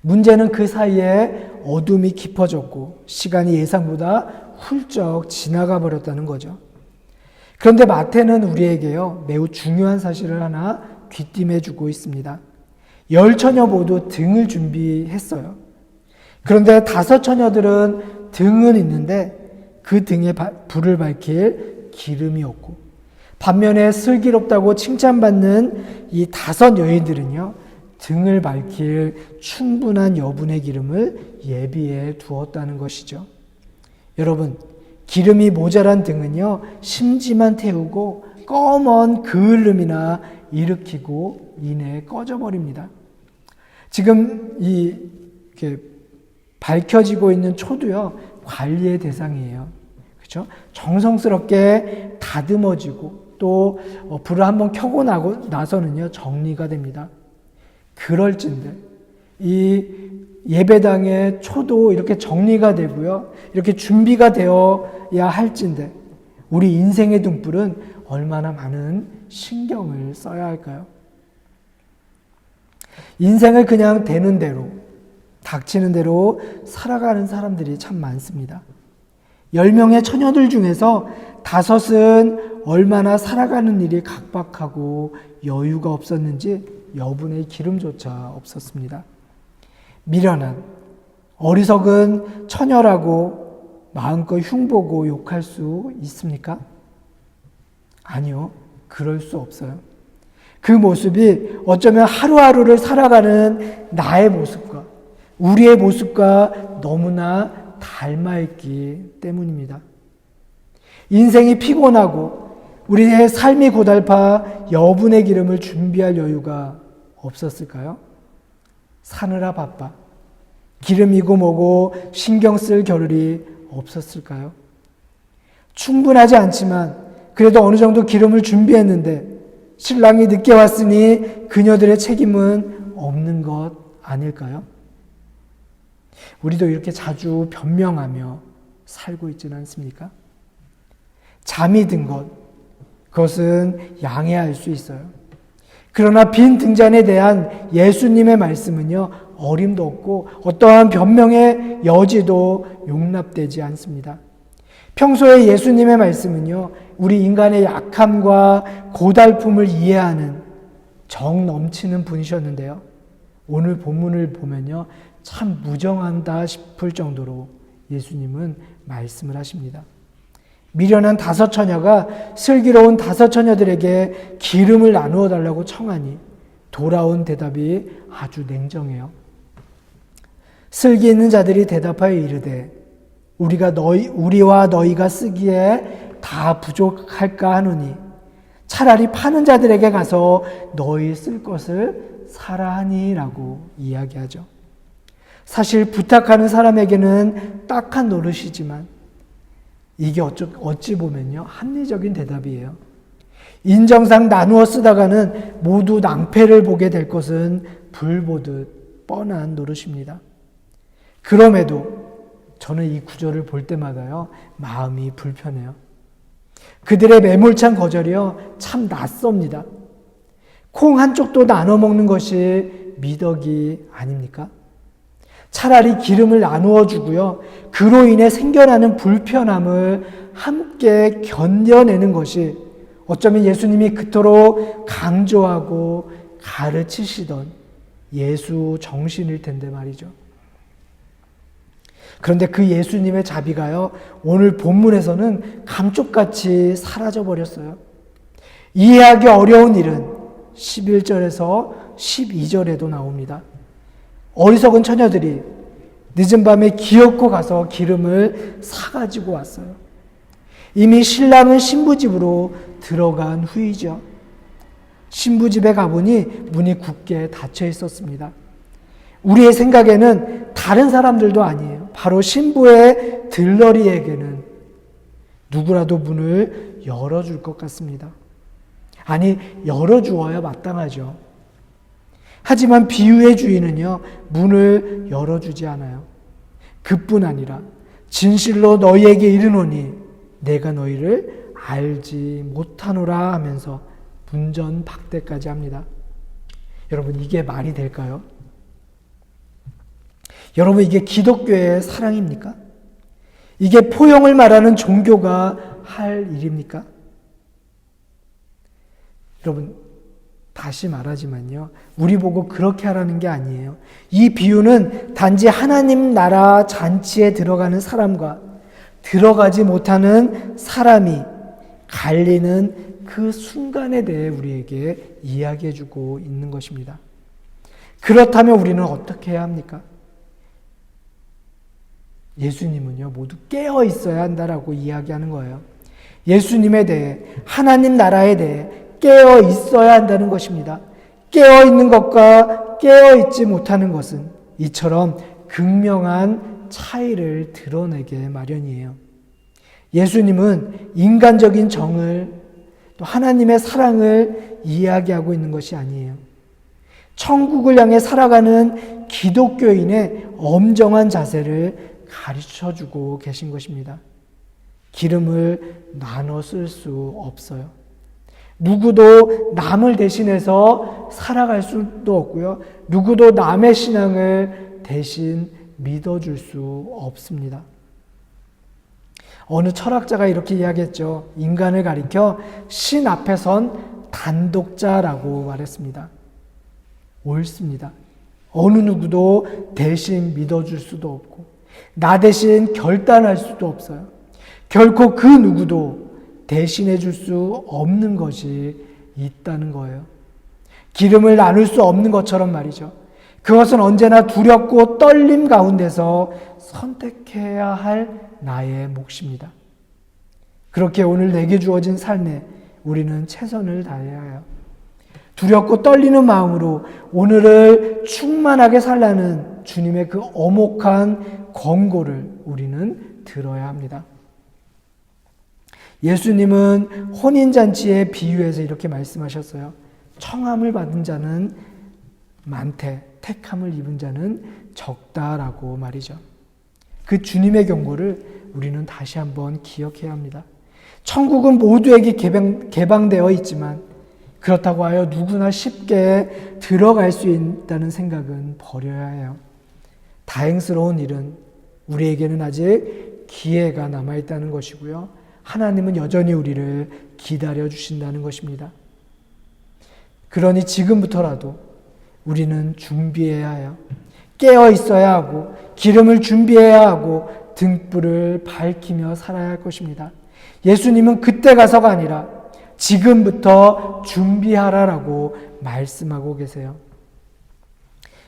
문제는 그 사이에 어둠이 깊어졌고 시간이 예상보다 훌쩍 지나가 버렸다는 거죠. 그런데 마태는 우리에게요, 매우 중요한 사실을 하나 귀띔해 주고 있습니다. 10처녀 모두 등을 준비했어요. 그런데 5처녀들은 등은 있는데 그 등에 불을 밝힐 기름이 없고, 반면에 슬기롭다고 칭찬받는 이 5 여인들은요, 등을 밝힐 충분한 여분의 기름을 예비해 두었다는 것이죠. 여러분, 기름이 모자란 등은요, 심지만 태우고 검은 그을름이나 일으키고 이내 꺼져버립니다. 지금 이렇게 밝혀지고 있는 초도요, 관리의 대상이에요. 그렇죠? 정성스럽게 다듬어지고 또 불을 한번 켜고 나서는요, 정리가 됩니다. 그럴진데 이 예배당의 초도 이렇게 정리가 되고요, 이렇게 준비가 되어야 할진데 우리 인생의 등불은 얼마나 많은 신경을 써야 할까요? 인생을 그냥 되는 대로, 닥치는 대로 살아가는 사람들이 참 많습니다. 10명의 처녀들 중에서 5은 얼마나 살아가는 일이 각박하고 여유가 없었는지 여분의 기름조차 없었습니다. 미련한, 어리석은 처녀라고 마음껏 흉보고 욕할 수 있습니까? 아니요, 그럴 수 없어요. 그 모습이 어쩌면 하루하루를 살아가는 나의 모습과 우리의 모습과 너무나 닮아있기 때문입니다. 인생이 피곤하고 우리의 삶이 고달파 여분의 기름을 준비할 여유가 없었을까요? 사느라 바빠 기름이고 뭐고 신경 쓸 겨를이 없었을까요? 충분하지 않지만 그래도 어느 정도 기름을 준비했는데 신랑이 늦게 왔으니 그녀들의 책임은 없는 것 아닐까요? 우리도 이렇게 자주 변명하며 살고 있지는 않습니까? 잠이 든 것, 그것은 양해할 수 있어요. 그러나 빈 등잔에 대한 예수님의 말씀은요, 어림도 없고 어떠한 변명의 여지도 용납되지 않습니다. 평소에 예수님의 말씀은요, 우리 인간의 약함과 고달픔을 이해하는 정 넘치는 분이셨는데요, 오늘 본문을 보면요, 참 무정한다 싶을 정도로 예수님은 말씀을 하십니다. 미련한 5 처녀가 슬기로운 5 처녀들에게 기름을 나누어 달라고 청하니 돌아온 대답이 아주 냉정해요. 슬기 있는 자들이 대답하여 이르되 우리와 너희가 쓰기에 다 부족할까 하노니 차라리 파는 자들에게 가서 너희 쓸 것을 사라 하니라고 이야기하죠. 사실 부탁하는 사람에게는 딱한 노릇이지만 이게 어찌 보면요, 합리적인 대답이에요. 인정상 나누어 쓰다가는 모두 낭패를 보게 될 것은 불보듯 뻔한 노릇입니다. 그럼에도 저는 이 구절을 볼 때마다요, 마음이 불편해요. 그들의 매몰찬 거절이요, 참 낯섭니다. 콩 한쪽도 나눠 먹는 것이 미덕이 아닙니까? 차라리 기름을 나누어 주고요, 그로 인해 생겨나는 불편함을 함께 견뎌내는 것이 어쩌면 예수님이 그토록 강조하고 가르치시던 예수 정신일 텐데 말이죠. 그런데 그 예수님의 자비가요, 오늘 본문에서는 감쪽같이 사라져 버렸어요. 이해하기 어려운 일은 11절에서 12절에도 나옵니다. 어리석은 처녀들이 늦은 밤에 기어코 가서 기름을 사가지고 왔어요. 이미 신랑은 신부집으로 들어간 후이죠. 신부집에 가보니 문이 굳게 닫혀 있었습니다. 우리의 생각에는 다른 사람들도 아니에요. 바로 신부의 들러리에게는 누구라도 문을 열어줄 것 같습니다. 아니, 열어주어야 마땅하죠. 하지만 비유의 주인은요, 문을 열어주지 않아요. 그뿐 아니라 진실로 너희에게 이르노니 내가 너희를 알지 못하노라 하면서 분전박대까지 합니다. 여러분, 이게 말이 될까요? 여러분, 이게 기독교의 사랑입니까? 이게 포용을 말하는 종교가 할 일입니까? 여러분, 다시 말하지만요, 우리 보고 그렇게 하라는 게 아니에요. 이 비유는 단지 하나님 나라 잔치에 들어가는 사람과 들어가지 못하는 사람이 갈리는 그 순간에 대해 우리에게 이야기해주고 있는 것입니다. 그렇다면 우리는 어떻게 해야 합니까? 예수님은요, 모두 깨어 있어야 한다라고 이야기하는 거예요. 예수님에 대해, 하나님 나라에 대해 깨어 있어야 한다는 것입니다. 깨어 있는 것과 깨어 있지 못하는 것은 이처럼 극명한 차이를 드러내게 마련이에요. 예수님은 인간적인 정을, 또 하나님의 사랑을 이야기하고 있는 것이 아니에요. 천국을 향해 살아가는 기독교인의 엄정한 자세를 가르쳐주고 계신 것입니다. 기름을 나눠 쓸 수 없어요. 누구도 남을 대신해서 살아갈 수도 없고요. 누구도 남의 신앙을 대신 믿어줄 수 없습니다. 어느 철학자가 이렇게 이야기했죠. 인간을 가리켜 신 앞에 선 단독자라고 말했습니다. 옳습니다. 어느 누구도 대신 믿어줄 수도 없고 나 대신 결단할 수도 없어요. 결코 그 누구도 대신해 줄 수 없는 것이 있다는 거예요. 기름을 나눌 수 없는 것처럼 말이죠. 그것은 언제나 두렵고 떨림 가운데서 선택해야 할 나의 몫입니다. 그렇게 오늘 내게 주어진 삶에 우리는 최선을 다해야 해요. 두렵고 떨리는 마음으로 오늘을 충만하게 살라는 주님의 그 엄혹한 권고를 우리는 들어야 합니다. 예수님은 혼인잔치의 비유에서 이렇게 말씀하셨어요. 청함을 받은 자는 많되 택함을 입은 자는 적다라고 말이죠. 그 주님의 경고를 우리는 다시 한번 기억해야 합니다. 천국은 모두에게 개방되어 있지만 그렇다고 하여 누구나 쉽게 들어갈 수 있다는 생각은 버려야 해요. 다행스러운 일은 우리에게는 아직 기회가 남아있다는 것이고요. 하나님은 여전히 우리를 기다려 주신다는 것입니다. 그러니 지금부터라도 우리는 준비해야 해요. 깨어 있어야 하고 기름을 준비해야 하고 등불을 밝히며 살아야 할 것입니다. 예수님은 그때 가서가 아니라 지금부터 준비하라라고 말씀하고 계세요.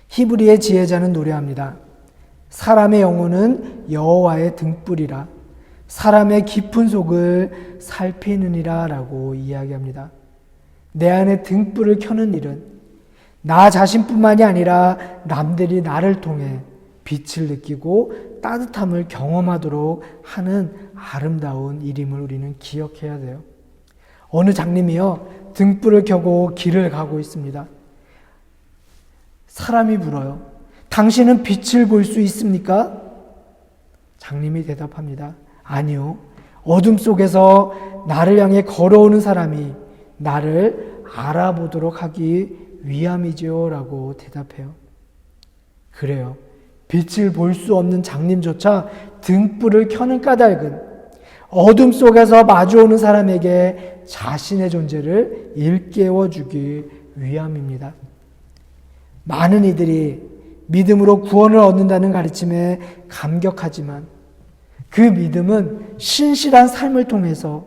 히브리의 지혜자는 노래합니다. 사람의 영혼은 여호와의 등불이라 사람의 깊은 속을 살피느니라 라고 이야기합니다. 내 안에 등불을 켜는 일은 나 자신뿐만이 아니라 남들이 나를 통해 빛을 느끼고 따뜻함을 경험하도록 하는 아름다운 일임을 우리는 기억해야 돼요. 어느 장님이요, 등불을 켜고 길을 가고 있습니다. 사람이 물어요. 당신은 빛을 볼 수 있습니까? 장님이 대답합니다. 아니요. 어둠 속에서 나를 향해 걸어오는 사람이 나를 알아보도록 하기 위함이지요. 라고 대답해요. 그래요. 빛을 볼 수 없는 장님조차 등불을 켜는 까닭은 어둠 속에서 마주오는 사람에게 자신의 존재를 일깨워주기 위함입니다. 많은 이들이 믿음으로 구원을 얻는다는 가르침에 감격하지만 그 믿음은 신실한 삶을 통해서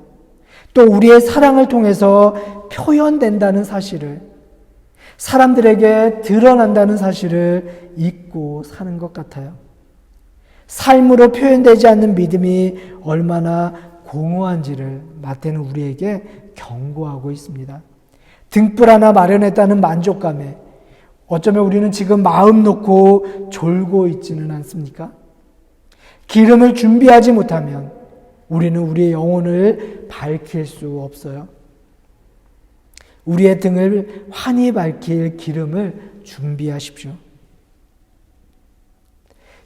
또 우리의 사랑을 통해서 표현된다는 사실을, 사람들에게 드러난다는 사실을 잊고 사는 것 같아요. 삶으로 표현되지 않는 믿음이 얼마나 공허한지를 마태는 우리에게 경고하고 있습니다. 등불 하나 마련했다는 만족감에 어쩌면 우리는 지금 마음 놓고 졸고 있지는 않습니까? 기름을 준비하지 못하면 우리는 우리의 영혼을 밝힐 수 없어요. 우리의 등을 환히 밝힐 기름을 준비하십시오.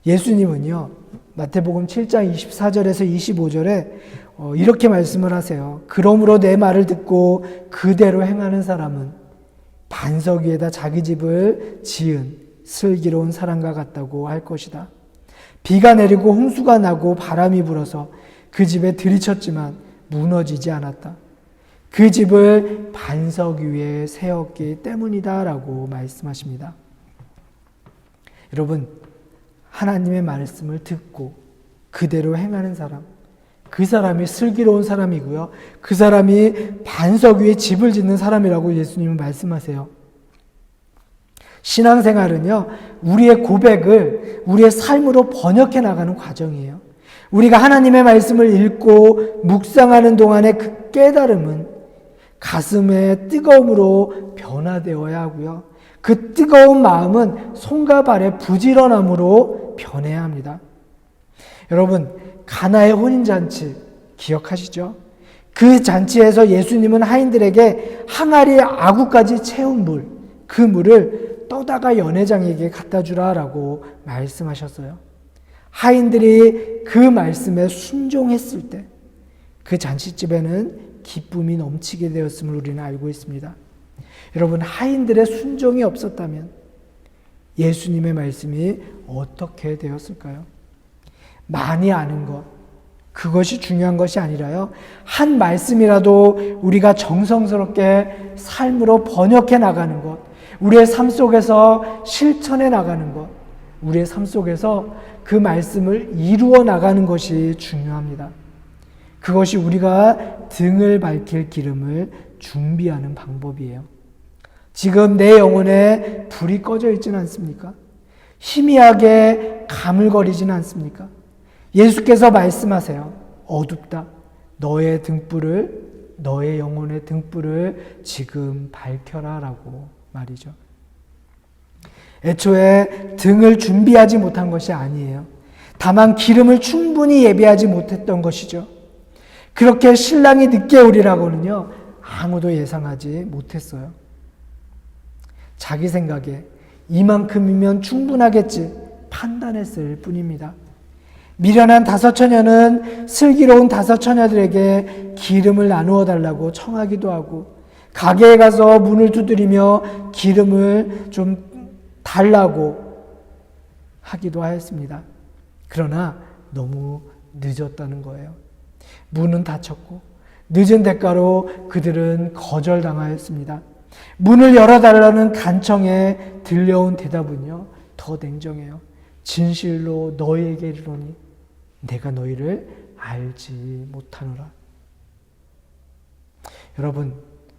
예수님은요, 마태복음 7장 24절에서 25절에 이렇게 말씀을 하세요. 그러므로 내 말을 듣고 그대로 행하는 사람은 반석 위에다 자기 집을 지은 슬기로운 사람과 같다고 할 것이다. 비가 내리고 홍수가 나고 바람이 불어서 그 집에 들이쳤지만 무너지지 않았다. 그 집을 반석 위에 세웠기 때문이다 라고 말씀하십니다. 여러분, 하나님의 말씀을 듣고 그대로 행하는 사람, 그 사람이 슬기로운 사람이고요. 그 사람이 반석 위에 집을 짓는 사람이라고 예수님은 말씀하세요. 신앙생활은요, 우리의 고백을 우리의 삶으로 번역해 나가는 과정이에요. 우리가 하나님의 말씀을 읽고 묵상하는 동안에 그 깨달음은 가슴의 뜨거움으로 변화되어야 하고요. 그 뜨거운 마음은 손과 발의 부지런함으로 변해야 합니다. 여러분, 가나의 혼인잔치 기억하시죠? 그 잔치에서 예수님은 하인들에게 항아리에 아구까지 채운 물, 그 물을 떠다가 연회장에게 갖다 주라라고 말씀하셨어요. 하인들이 그 말씀에 순종했을 때 그 잔치집에는 기쁨이 넘치게 되었음을 우리는 알고 있습니다. 여러분, 하인들의 순종이 없었다면 예수님의 말씀이 어떻게 되었을까요? 많이 아는 것, 그것이 중요한 것이 아니라요, 한 말씀이라도 우리가 정성스럽게 삶으로 번역해 나가는 것, 우리의 삶 속에서 실천해 나가는 것, 우리의 삶 속에서 그 말씀을 이루어 나가는 것이 중요합니다. 그것이 우리가 등을 밝힐 기름을 준비하는 방법이에요. 지금 내 영혼에 불이 꺼져 있지는 않습니까? 희미하게 가물거리지는 않습니까? 예수께서 말씀하세요. 어둡다. 너의 등불을, 너의 영혼의 등불을 지금 밝혀라 라고 말이죠. 애초에 등을 준비하지 못한 것이 아니에요. 다만 기름을 충분히 예비하지 못했던 것이죠. 그렇게 신랑이 늦게 오리라고는요, 아무도 예상하지 못했어요. 자기 생각에 이만큼이면 충분하겠지 판단했을 뿐입니다. 미련한 다섯 처녀는 슬기로운 다섯 처녀들에게 기름을 나누어 달라고 청하기도 하고, 가게에 가서 문을 두드리며 기름을 좀 달라고 하기도 하였습니다. 그러나 너무 늦었다는 거예요. 문은 닫혔고 늦은 대가로 그들은 거절당하였습니다. 문을 열어달라는 간청에 들려온 대답은요, 더 냉정해요. 진실로 너희에게 이르노니 내가 너희를 알지 못하노라. 여러분,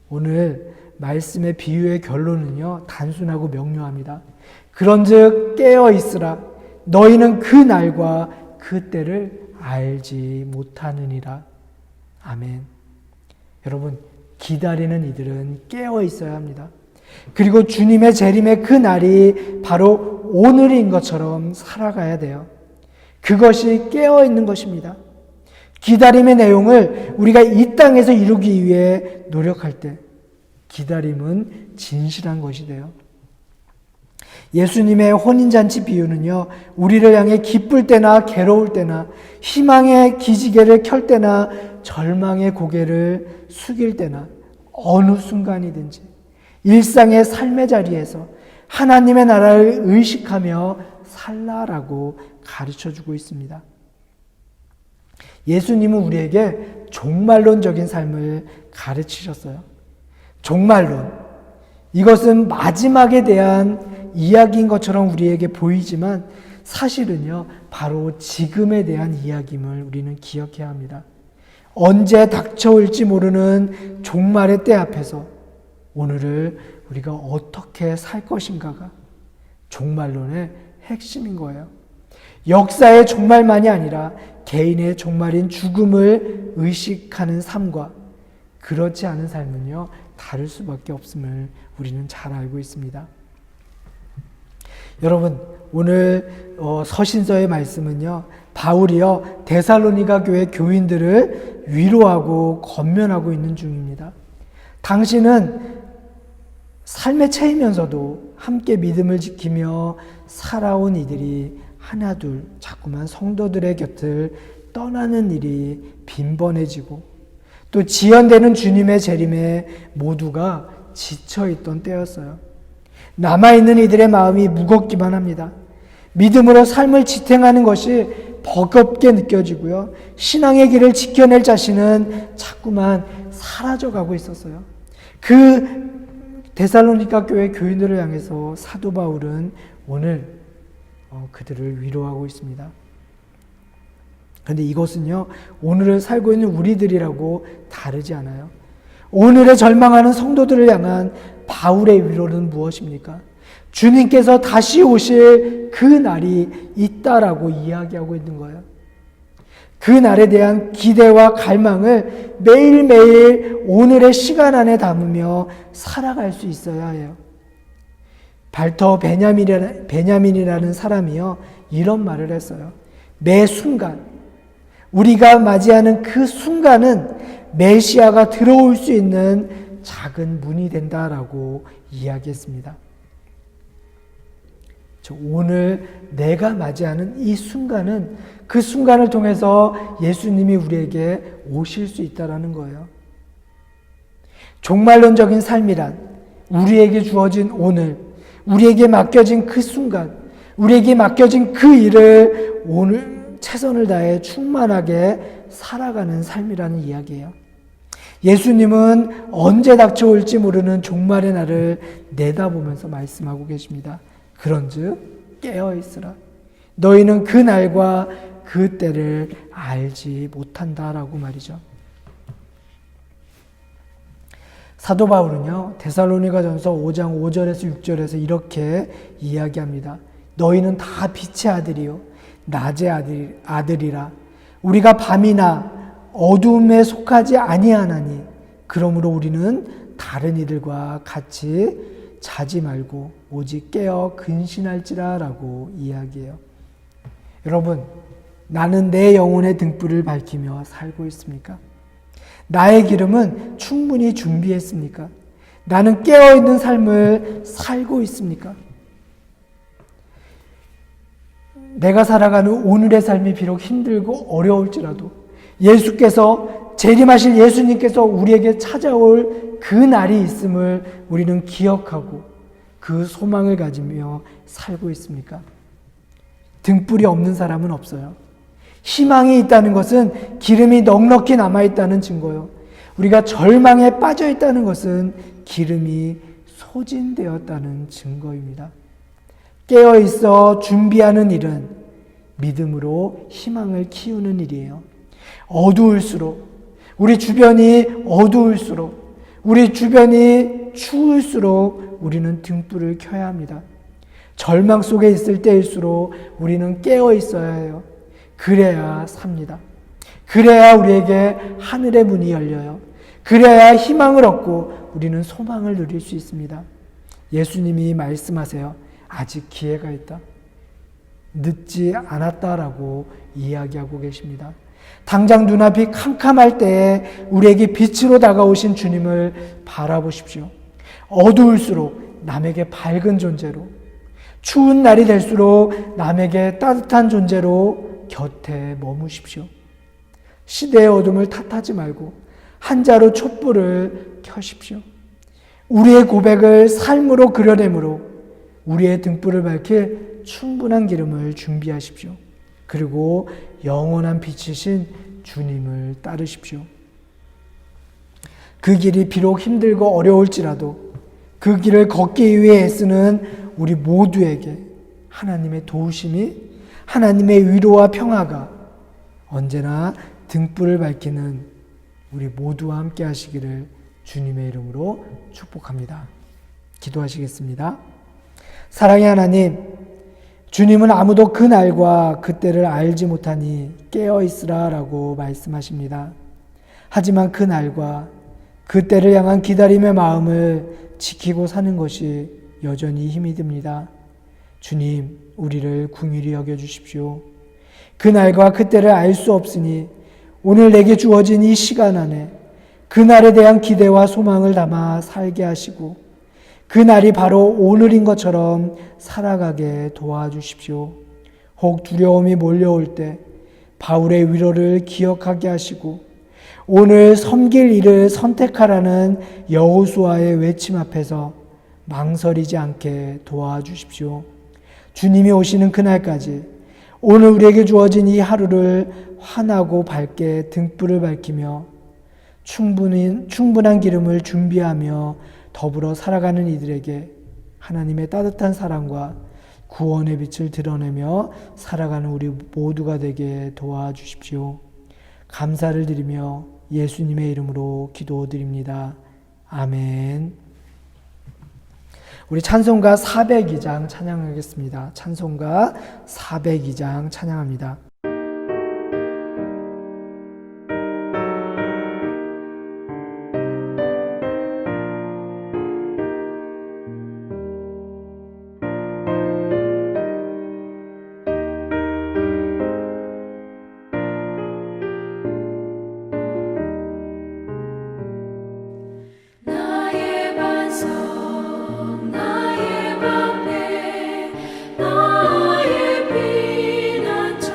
오늘 말씀의 비유의 결론은요, 단순하고 명료합니다. 그런즉 깨어 있으라. 너희는 그 날과 그 때를 알지 못하느니라. 아멘. 여러분, 기다리는 이들은 깨어 있어야 합니다. 그리고 주님의 재림의 그 날이 바로 오늘인 것처럼 살아가야 돼요. 그것이 깨어 있는 것입니다. 기다림의 내용을 우리가 이 땅에서 이루기 위해 노력할 때 기다림은 진실한 것이 돼요. 예수님의 혼인잔치 비유는요, 우리를 향해 기쁠 때나 괴로울 때나 희망의 기지개를 켤 때나 절망의 고개를 숙일 때나 어느 순간이든지 일상의 삶의 자리에서 하나님의 나라를 의식하며 살라라고 가르쳐주고 있습니다. 예수님은 우리에게 종말론적인 삶을 가르치셨어요. 종말론. 이것은 마지막에 대한 이야기인 것처럼 우리에게 보이지만 사실은요, 바로 지금에 대한 이야기임을 우리는 기억해야 합니다. 언제 닥쳐올지 모르는 종말의 때 앞에서 오늘을 우리가 어떻게 살 것인가가 종말론의 핵심인 거예요. 역사의 종말만이 아니라 개인의 종말인 죽음을 의식하는 삶과 그렇지 않은 삶은요, 다를 수밖에 없음을 우리는 잘 알고 있습니다. 여러분, 오늘 서신서의 말씀은요, 바울이요 데살로니가 교회 교인들을 위로하고 권면하고 있는 중입니다. 당신은 삶에 처이면서도 함께 믿음을 지키며 살아온 이들이 하나둘 자꾸만 성도들의 곁을 떠나는 일이 빈번해지고 또 지연되는 주님의 재림에 모두가 지쳐있던 때였어요. 남아있는 이들의 마음이 무겁기만 합니다. 믿음으로 삶을 지탱하는 것이 버겁게 느껴지고요. 신앙의 길을 지켜낼 자신은 자꾸만 사라져가고 있었어요. 그 데살로니가 교회 교인들을 향해서 사도 바울은 오늘 그들을 위로하고 있습니다. 그런데 이것은요, 오늘을 살고 있는 우리들이라고 다르지 않아요. 오늘에 절망하는 성도들을 향한 바울의 위로는 무엇입니까? 주님께서 다시 오실 그 날이 있다라고 이야기하고 있는 거예요. 그 날에 대한 기대와 갈망을 매일매일 오늘의 시간 안에 담으며 살아갈 수 있어야 해요. 발터 베냐민이라는 사람이요, 이런 말을 했어요. 매 순간, 우리가 맞이하는 그 순간은 메시아가 들어올 수 있는 작은 문이 된다라고 이야기했습니다. 오늘 내가 맞이하는 이 순간은 그 순간을 통해서 예수님이 우리에게 오실 수 있다라는 거예요. 종말론적인 삶이란 우리에게 주어진 오늘, 우리에게 맡겨진 그 순간, 우리에게 맡겨진 그 일을 오늘 최선을 다해 충만하게 살아가는 삶이라는 이야기예요. 예수님은 언제 닥쳐올지 모르는 종말의 날을 내다보면서 말씀하고 계십니다. 그런즉 깨어있으라. 너희는 그 날과 그 때를 알지 못한다라고 말이죠. 사도 바울은요, 데살로니가전서 5장 5절에서 6절에서 이렇게 이야기합니다. 너희는 다 빛의 아들이요 낮의 아들이라. 우리가 밤이나 어두움에 속하지 아니하나니 그러므로 우리는 다른 이들과 같이 자지 말고 오직 깨어 근신할지라 라고 이야기해요. 여러분, 나는 내 영혼의 등불을 밝히며 살고 있습니까? 나의 기름은 충분히 준비했습니까? 나는 깨어있는 삶을 살고 있습니까? 내가 살아가는 오늘의 삶이 비록 힘들고 어려울지라도 예수께서 재림하실 예수님께서 우리에게 찾아올 그 날이 있음을 우리는 기억하고 그 소망을 가지며 살고 있습니까? 등불이 없는 사람은 없어요. 희망이 있다는 것은 기름이 넉넉히 남아있다는 증거요. 우리가 절망에 빠져있다는 것은 기름이 소진되었다는 증거입니다. 깨어있어 준비하는 일은 믿음으로 희망을 키우는 일이에요. 어두울수록, 우리 주변이 어두울수록, 우리 주변이 추울수록 우리는 등불을 켜야 합니다. 절망 속에 있을 때일수록 우리는 깨어 있어야 해요. 그래야 삽니다. 그래야 우리에게 하늘의 문이 열려요. 그래야 희망을 얻고 우리는 소망을 누릴 수 있습니다. 예수님이 말씀하세요. 아직 기회가 있다. 늦지 않았다라고 이야기하고 계십니다. 당장 눈앞이 캄캄할 때에 우리에게 빛으로 다가오신 주님을 바라보십시오. 어두울수록 남에게 밝은 존재로, 추운 날이 될수록 남에게 따뜻한 존재로 곁에 머무십시오. 시대의 어둠을 탓하지 말고 한 자루 촛불을 켜십시오. 우리의 고백을 삶으로 그려내므로 우리의 등불을 밝힐 충분한 기름을 준비하십시오. 그리고 영원한 빛이신 주님을 따르십시오. 그 길이 비록 힘들고 어려울지라도 그 길을 걷기 위해 애쓰는 우리 모두에게 하나님의 도우심이, 하나님의 위로와 평화가 언제나 등불을 밝히는 우리 모두와 함께 하시기를 주님의 이름으로 축복합니다. 기도하시겠습니다. 사랑의 하나님, 주님은 아무도 그 날과 그때를 알지 못하니 깨어 있으라라고 말씀하십니다. 하지만 그 날과 그때를 향한 기다림의 마음을 지키고 사는 것이 여전히 힘이 듭니다. 주님, 우리를 긍휼히 여겨주십시오. 그 날과 그때를 알 수 없으니 오늘 내게 주어진 이 시간 안에 그 날에 대한 기대와 소망을 담아 살게 하시고 그 날이 바로 오늘인 것처럼 살아가게 도와주십시오. 혹 두려움이 몰려올 때 바울의 위로를 기억하게 하시고 오늘 섬길 일을 선택하라는 여호수아의 외침 앞에서 망설이지 않게 도와주십시오. 주님이 오시는 그날까지 오늘 우리에게 주어진 이 하루를 환하고 밝게 등불을 밝히며 충분한 기름을 준비하며 더불어 살아가는 이들에게 하나님의 따뜻한 사랑과 구원의 빛을 드러내며 살아가는 우리 모두가 되게 도와주십시오. 감사를 드리며 예수님의 이름으로 기도드립니다. 아멘. 우리 찬송가 402장 찬양하겠습니다. 찬송가 402장 찬양합니다. 나의 반석 나의 방패 나의 피난처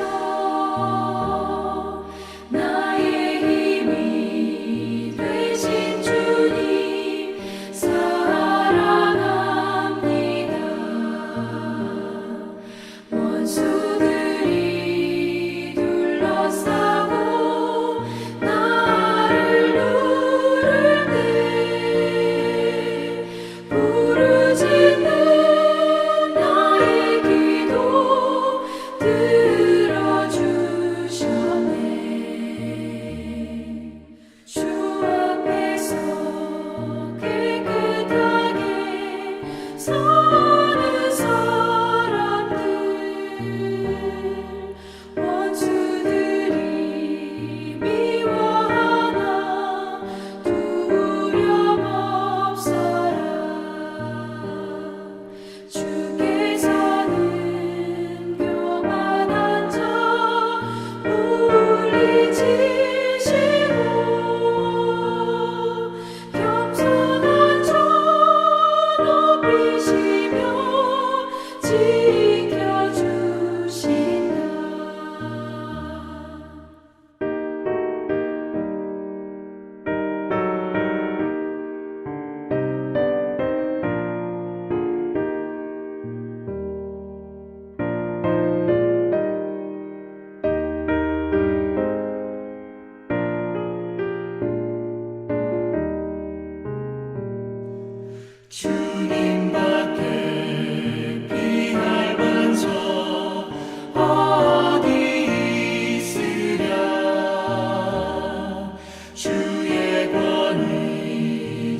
나의 힘이 되신 주님 사랑합니다. 원수들이 둘러싸고 나를 누를 때 부르짖는 나의 기도 들어주셨네. 주 앞에서 깨끗하게 사는 사람들 원수들이 미워하나 두려움 없어라. 주께서는 교만한 자 물리치시고 겸손한 자 높이시며 지켜주신다. 주님밖에 피할 반석 어디 있으랴. 주의 권위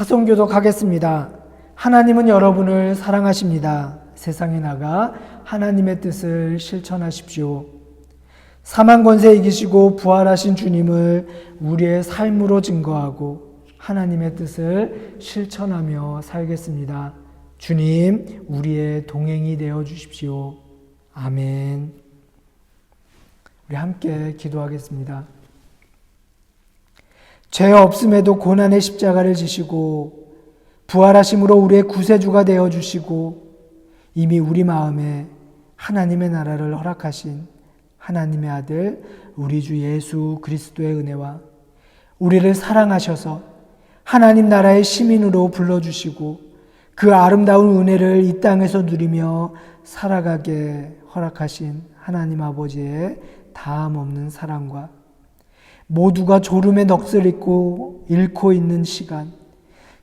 화성교독하겠습니다. 하나님은 여러분을 사랑하십니다. 세상에 나가 하나님의 뜻을 실천하십시오. 사망 권세 이기시고 부활하신 주님을 우리의 삶으로 증거하고 하나님의 뜻을 실천하며 살겠습니다. 주님, 우리의 동행이 되어 주십시오. 아멘. 우리 함께 기도하겠습니다. 죄 없음에도 고난의 십자가를 지시고 부활하심으로 우리의 구세주가 되어 주시고 이미 우리 마음에 하나님의 나라를 허락하신 하나님의 아들 우리 주 예수 그리스도의 은혜와 우리를 사랑하셔서 하나님 나라의 시민으로 불러주시고 그 아름다운 은혜를 이 땅에서 누리며 살아가게 허락하신 하나님 아버지의 다함 없는 사랑과 모두가 졸음에 넋을 잃고 있는 시간,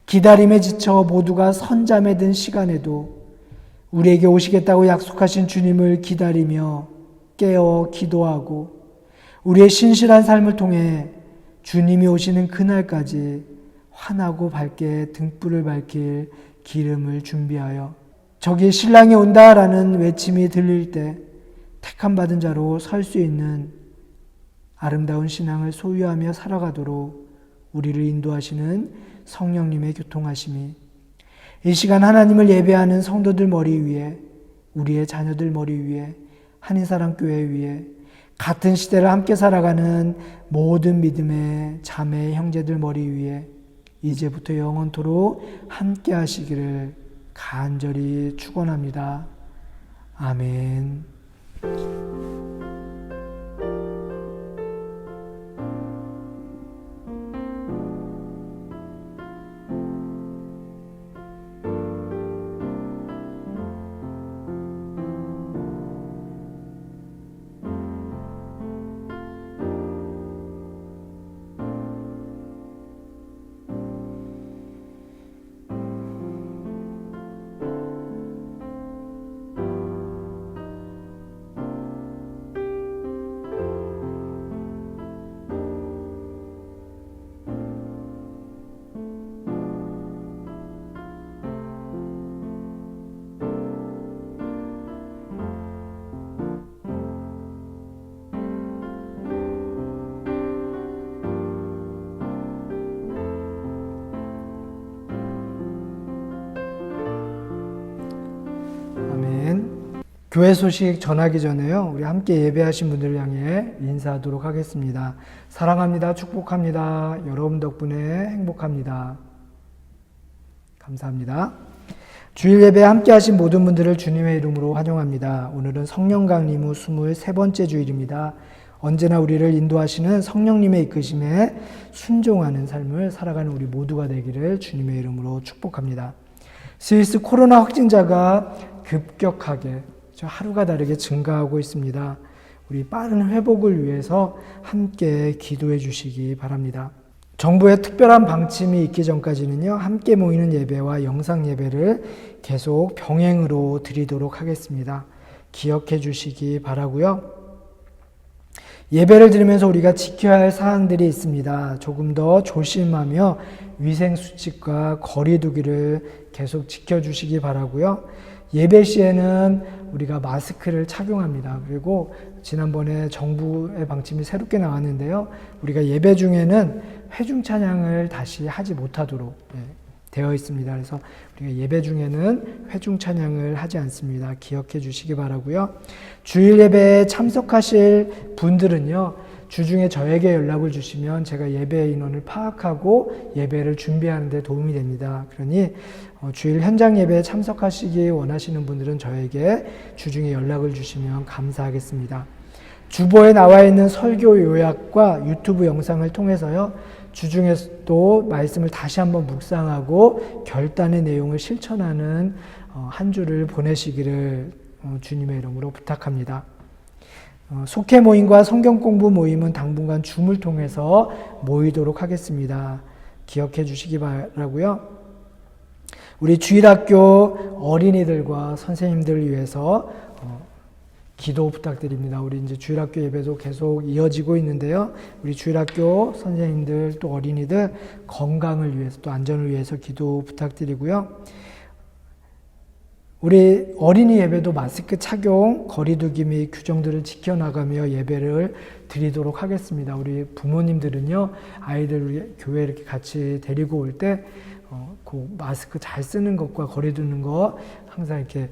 기다림에 지쳐 모두가 선잠에 든 시간에도 우리에게 오시겠다고 약속하신 주님을 기다리며 깨어 기도하고 우리의 신실한 삶을 통해 주님이 오시는 그날까지 환하고 밝게 등불을 밝힐 기름을 준비하여 저기 신랑이 온다라는 외침이 들릴 때 택함 받은 자로 설 수 있는 아름다운 신앙을 소유하며 살아가도록 우리를 인도하시는 성령님의 교통하심이 이 시간 하나님을 예배하는 성도들 머리 위에 우리의 자녀들 머리 위에 한인사랑교회 위에 같은 시대를 함께 살아가는 모든 믿음의 자매 형제들 머리 위에 이제부터 영원토록 함께 하시기를 간절히 축원합니다. 아멘. 교회 소식 전하기 전에요. 우리 함께 예배하신 분들을 향해 인사하도록 하겠습니다. 사랑합니다. 축복합니다. 여러분 덕분에 행복합니다. 감사합니다. 주일 예배 함께 하신 모든 분들을 주님의 이름으로 환영합니다. 오늘은 성령 강림 후 23번째 주일입니다. 언제나 우리를 인도하시는 성령님의 이끄심에 순종하는 삶을 살아가는 우리 모두가 되기를 주님의 이름으로 축복합니다. 스위스 코로나 확진자가 급격하게 하루가 다르게 증가하고 있습니다. 우리 빠른 회복을 위해서 함께 기도해 주시기 바랍니다. 정부의 특별한 방침이 있기 전까지는요, 함께 모이는 예배와 영상 예배를 계속 병행으로 드리도록 하겠습니다. 기억해 주시기 바라고요. 예배를 드리면서 우리가 지켜야 할 사항들이 있습니다. 조금 더 조심하며 위생수칙과 거리두기를 계속 지켜주시기 바라고요. 예배 시에는 우리가 마스크를 착용합니다. 그리고 지난번에 정부의 방침이 새롭게 나왔는데요. 우리가 예배 중에는 회중 찬양을 다시 하지 못하도록 되어 있습니다. 그래서 우리가 예배 중에는 회중 찬양을 하지 않습니다. 기억해 주시기 바라고요. 주일 예배에 참석하실 분들은요, 주중에 저에게 연락을 주시면 제가 예배 인원을 파악하고 예배를 준비하는 데 도움이 됩니다. 그러니 주일 현장 예배에 참석하시기 원하시는 분들은 저에게 주중에 연락을 주시면 감사하겠습니다. 주보에 나와 있는 설교 요약과 유튜브 영상을 통해서요, 주중에도 말씀을 다시 한번 묵상하고 결단의 내용을 실천하는 한 주를 보내시기를 주님의 이름으로 부탁합니다. 속회 모임과 성경 공부 모임은 당분간 줌을 통해서 모이도록 하겠습니다. 기억해 주시기 바라고요. 우리 주일학교 어린이들과 선생님들을 위해서 기도 부탁드립니다. 우리 이제 주일학교 예배도 계속 이어지고 있는데요. 우리 주일학교 선생님들 또 어린이들 건강을 위해서 또 안전을 위해서 기도 부탁드리고요. 우리 어린이 예배도 마스크 착용, 거리두기 및 규정들을 지켜나가며 예배를 드리도록 하겠습니다. 우리 부모님들은요, 아이들 우리 교회 이렇게 같이 데리고 올 때, 그 마스크 잘 쓰는 것과 거리두는 거 항상 이렇게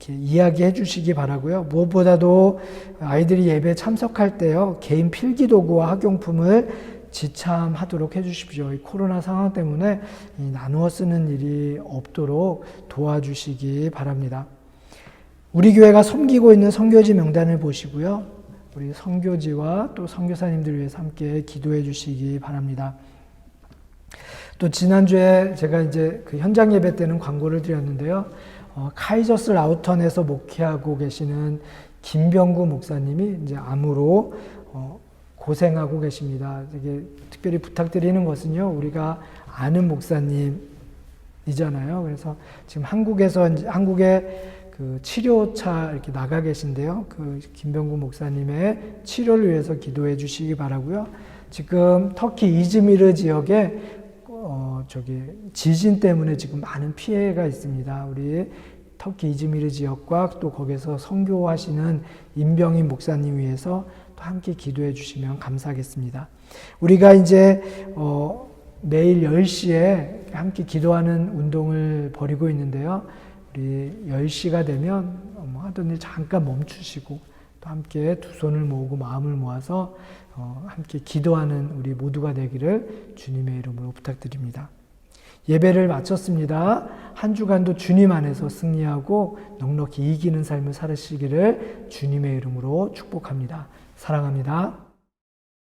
이야기해 주시기 바라고요. 무엇보다도 아이들이 예배 참석할 때요, 개인 필기도구와 학용품을 지참하도록 해주십시오. 이 코로나 상황 때문에 나누어 쓰는 일이 없도록 도와주시기 바랍니다. 우리 교회가 섬기고 있는 선교지 명단을 보시고요. 우리 선교지와 또 선교사님들 위해서 함께 기도해 주시기 바랍니다. 또 지난주에 제가 이제 그 현장 예배 때는 광고를 드렸는데요. 카이저스 라우턴에서 목회하고 계시는 김병구 목사님이 이제 암으로 고생하고 계십니다. 되게 특별히 부탁드리는 것은요, 우리가 아는 목사님이잖아요. 그래서 지금 한국에 그 치료차 이렇게 나가 계신데요. 그 김병구 목사님의 치료를 위해서 기도해 주시기 바라고요. 지금 터키 이즈미르 지역에 지진 때문에 지금 많은 피해가 있습니다. 우리 터키 이즈미르 지역과 또 거기서 선교하시는 임병인 목사님 위해서 또 함께 기도해 주시면 감사하겠습니다. 우리가 이제 매일 10시에 함께 기도하는 운동을 벌이고 있는데요. 우리 10시가 되면 하던 일 잠깐 멈추시고 또 함께 두 손을 모으고 마음을 모아서 함께 기도하는 우리 모두가 되기를 주님의 이름으로 부탁드립니다. 예배를 마쳤습니다. 한 주간도 주님 안에서 승리하고 넉넉히 이기는 삶을 살으시기를 주님의 이름으로 축복합니다. 사랑합니다.